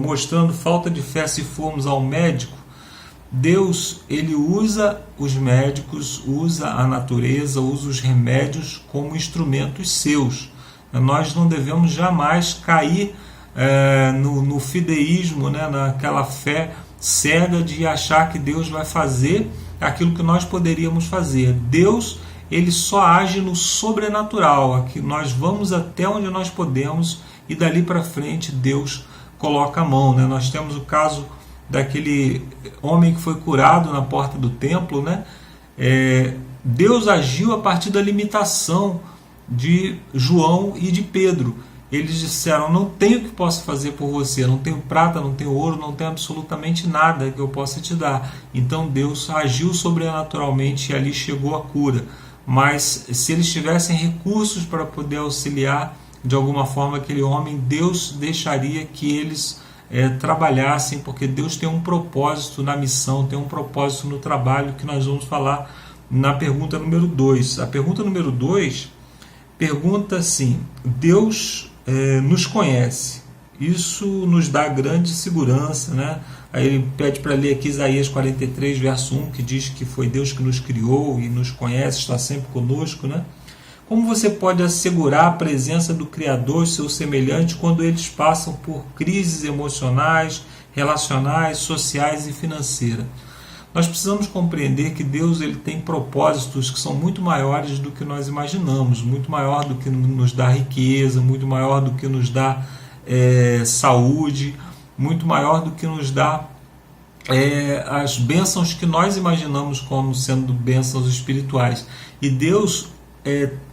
mostrando falta de fé se formos ao médico? Deus, ele usa os médicos, usa a natureza, usa os remédios como instrumentos seus. Nós não devemos jamais cair no fideísmo, né, naquela fé cega de achar que Deus vai fazer aquilo que nós poderíamos fazer. Deus, ele só age no sobrenatural, aqui nós vamos até onde nós podemos e dali para frente Deus coloca a mão, né? Nós temos o caso daquele homem que foi curado na porta do templo, né? Deus agiu a partir da limitação de João e de Pedro. Eles disseram, não tenho o que possa fazer por você, não tenho prata, não tenho ouro, não tenho absolutamente nada que eu possa te dar. Então Deus agiu sobrenaturalmente e ali chegou a cura. Mas se eles tivessem recursos para poder auxiliar de alguma forma aquele homem, Deus deixaria que eles trabalhassem, porque Deus tem um propósito na missão, tem um propósito no trabalho, que nós vamos falar na pergunta número 2. A pergunta número 2 pergunta assim: Deus nos conhece, isso nos dá grande segurança, né? Aí ele pede para ler aqui Isaías 43, verso 1, que diz que foi Deus que nos criou e nos conhece, está sempre conosco, né? Como você pode assegurar a presença do Criador e seus semelhantes quando eles passam por crises emocionais, relacionais, sociais e financeiras? Nós precisamos compreender que Deus, ele tem propósitos que são muito maiores do que nós imaginamos, muito maior do que nos dá riqueza, muito maior do que nos dá saúde, muito maior do que nos dá as bênçãos que nós imaginamos como sendo bênçãos espirituais. E Deus,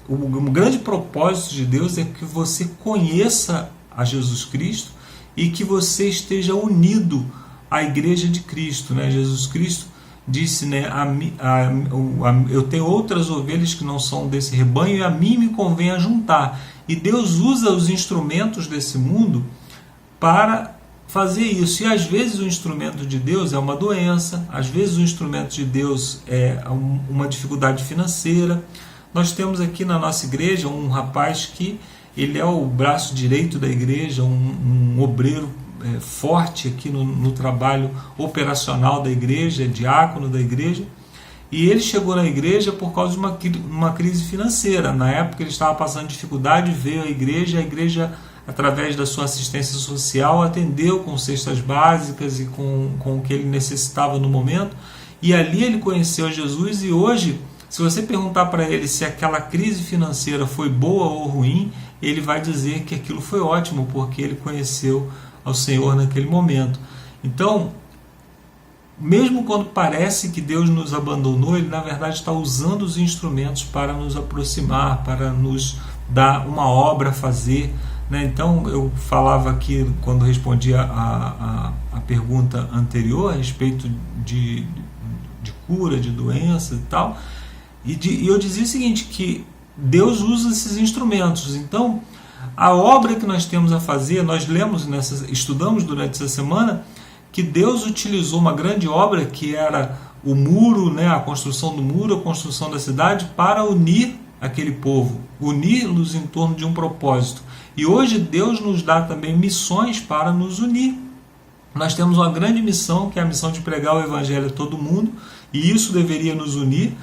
o grande propósito de Deus é que você conheça a Jesus Cristo e que você esteja unido à Igreja de Cristo, né? Jesus Cristo disse, né, eu tenho outras ovelhas que não são desse rebanho e a mim me convém ajuntar. E Deus usa os instrumentos desse mundo para fazer isso. E às vezes o instrumento de Deus é uma doença, às vezes o instrumento de Deus é uma dificuldade financeira. Nós temos aqui na nossa igreja um rapaz que ele é o braço direito da igreja, um obreiro forte aqui no trabalho operacional da igreja, diácono da igreja, e ele chegou na igreja por causa de uma crise financeira. Na época ele estava passando dificuldade, veio à igreja, a igreja, através da sua assistência social, atendeu com cestas básicas e com o que ele necessitava no momento, e ali ele conheceu Jesus. E hoje, se você perguntar para ele se aquela crise financeira foi boa ou ruim, ele vai dizer que aquilo foi ótimo, porque ele conheceu ao Senhor naquele momento. Então, mesmo quando parece que Deus nos abandonou, Ele na verdade está usando os instrumentos para nos aproximar, para nos dar uma obra a fazer, né? Então eu falava aqui, quando respondi a pergunta anterior a respeito de cura, de doença e tal, e eu dizia o seguinte, que Deus usa esses instrumentos. Então a obra que nós temos a fazer, nós estudamos durante essa semana que Deus utilizou uma grande obra que era o muro, né, a construção do muro, a construção da cidade, para unir aquele povo, unir-los em torno de um propósito. E hoje Deus nos dá também missões para nos unir. Nós temos uma grande missão, que é a missão de pregar o Evangelho a todo mundo, e isso deveria nos unir,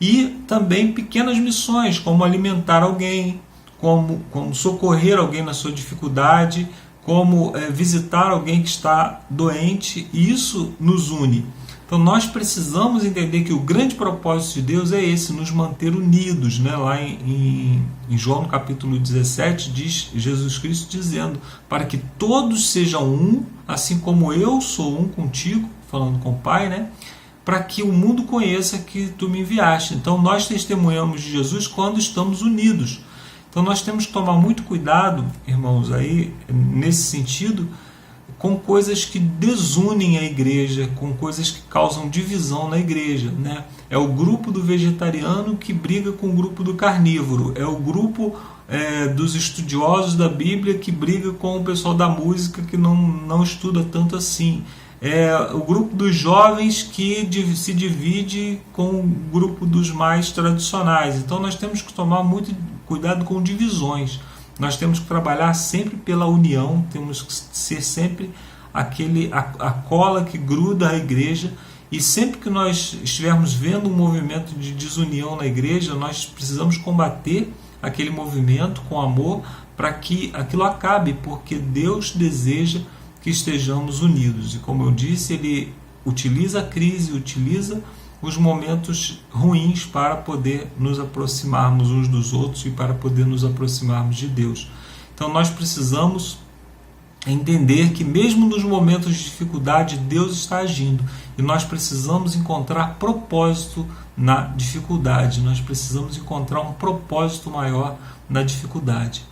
e também pequenas missões, como alimentar alguém, como socorrer alguém na sua dificuldade, como visitar alguém que está doente, e isso nos une. Então nós precisamos entender que o grande propósito de Deus é esse, nos manter unidos, né? Lá em João no capítulo 17 diz Jesus Cristo dizendo, para que todos sejam um, assim como eu sou um contigo, falando com o Pai, né? Para que o mundo conheça que tu me enviaste. Então nós testemunhamos de Jesus quando estamos unidos. Então nós temos que tomar muito cuidado, irmãos, aí nesse sentido, com coisas que desunem a igreja, com coisas que causam divisão na igreja, né? É o grupo do vegetariano que briga com o grupo do carnívoro, é o grupo dos estudiosos da Bíblia que briga com o pessoal da música que não estuda tanto assim. É o grupo dos jovens que se divide com o grupo dos mais tradicionais. Então nós temos que tomar muito cuidado com divisões. Nós temos que trabalhar sempre pela união, temos que ser sempre a cola que gruda a igreja, e sempre que nós estivermos vendo um movimento de desunião na igreja, nós precisamos combater aquele movimento com amor para que aquilo acabe, porque Deus deseja que estejamos unidos. E como eu disse, Ele utiliza a crise, utiliza os momentos ruins para poder nos aproximarmos uns dos outros e para poder nos aproximarmos de Deus. Então nós precisamos entender que mesmo nos momentos de dificuldade Deus está agindo, e nós precisamos encontrar propósito na dificuldade, nós precisamos encontrar um propósito maior na dificuldade.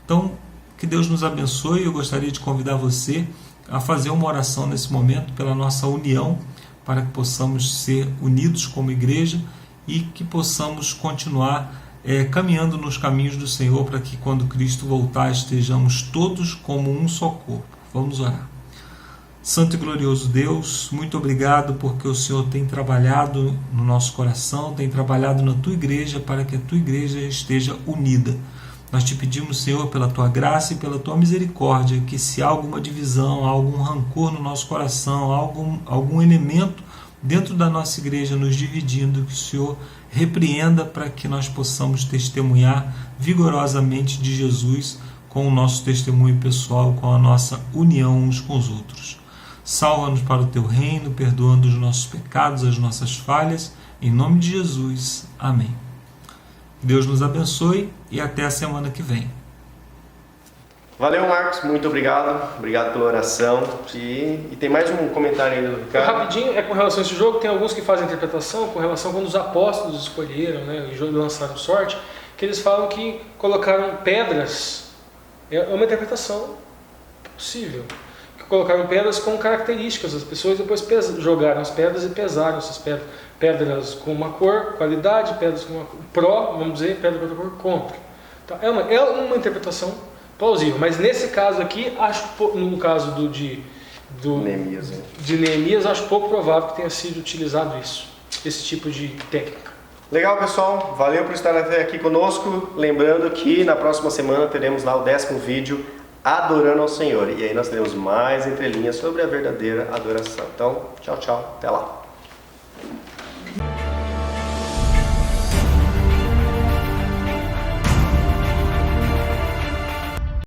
Então que Deus nos abençoe. Eu gostaria de convidar você a fazer uma oração nesse momento pela nossa união, para que possamos ser unidos como igreja e que possamos continuar caminhando nos caminhos do Senhor, para que quando Cristo voltar estejamos todos como um só corpo. Vamos orar. Santo e glorioso Deus, muito obrigado porque o Senhor tem trabalhado no nosso coração, tem trabalhado na Tua igreja para que a Tua igreja esteja unida. Nós te pedimos, Senhor, pela Tua graça e pela Tua misericórdia, que se há alguma divisão, há algum rancor no nosso coração, há algum elemento dentro da nossa igreja nos dividindo, que o Senhor repreenda para que nós possamos testemunhar vigorosamente de Jesus com o nosso testemunho pessoal, com a nossa união uns com os outros. Salva-nos para o Teu reino, perdoando os nossos pecados, as nossas falhas, em nome de Jesus. Amém. Deus nos abençoe e até a semana que vem. Valeu, Marcos, muito obrigado. Obrigado pela oração. E tem mais um comentário aí do Ricardo. Rapidinho, com relação a esse jogo, tem alguns que fazem interpretação com relação a quando os apóstolos escolheram, né, e lançaram sorte, que eles falam que colocaram pedras. É uma interpretação possível. Que colocaram pedras com características das pessoas, depois jogaram as pedras e pesaram essas pedras. Pedras com uma cor, qualidade, pedras com uma cor pró, vamos dizer, pedra com outra cor, contra. Então, é uma interpretação plausível, mas nesse caso aqui, acho, no caso de Neemias, acho pouco provável que tenha sido utilizado esse tipo de técnica. Legal, pessoal, valeu por estar até aqui conosco. Lembrando que na próxima semana teremos lá o 10º vídeo, Adorando ao Senhor, e aí nós teremos mais entrelinhas sobre a verdadeira adoração. Então, tchau, tchau, até lá.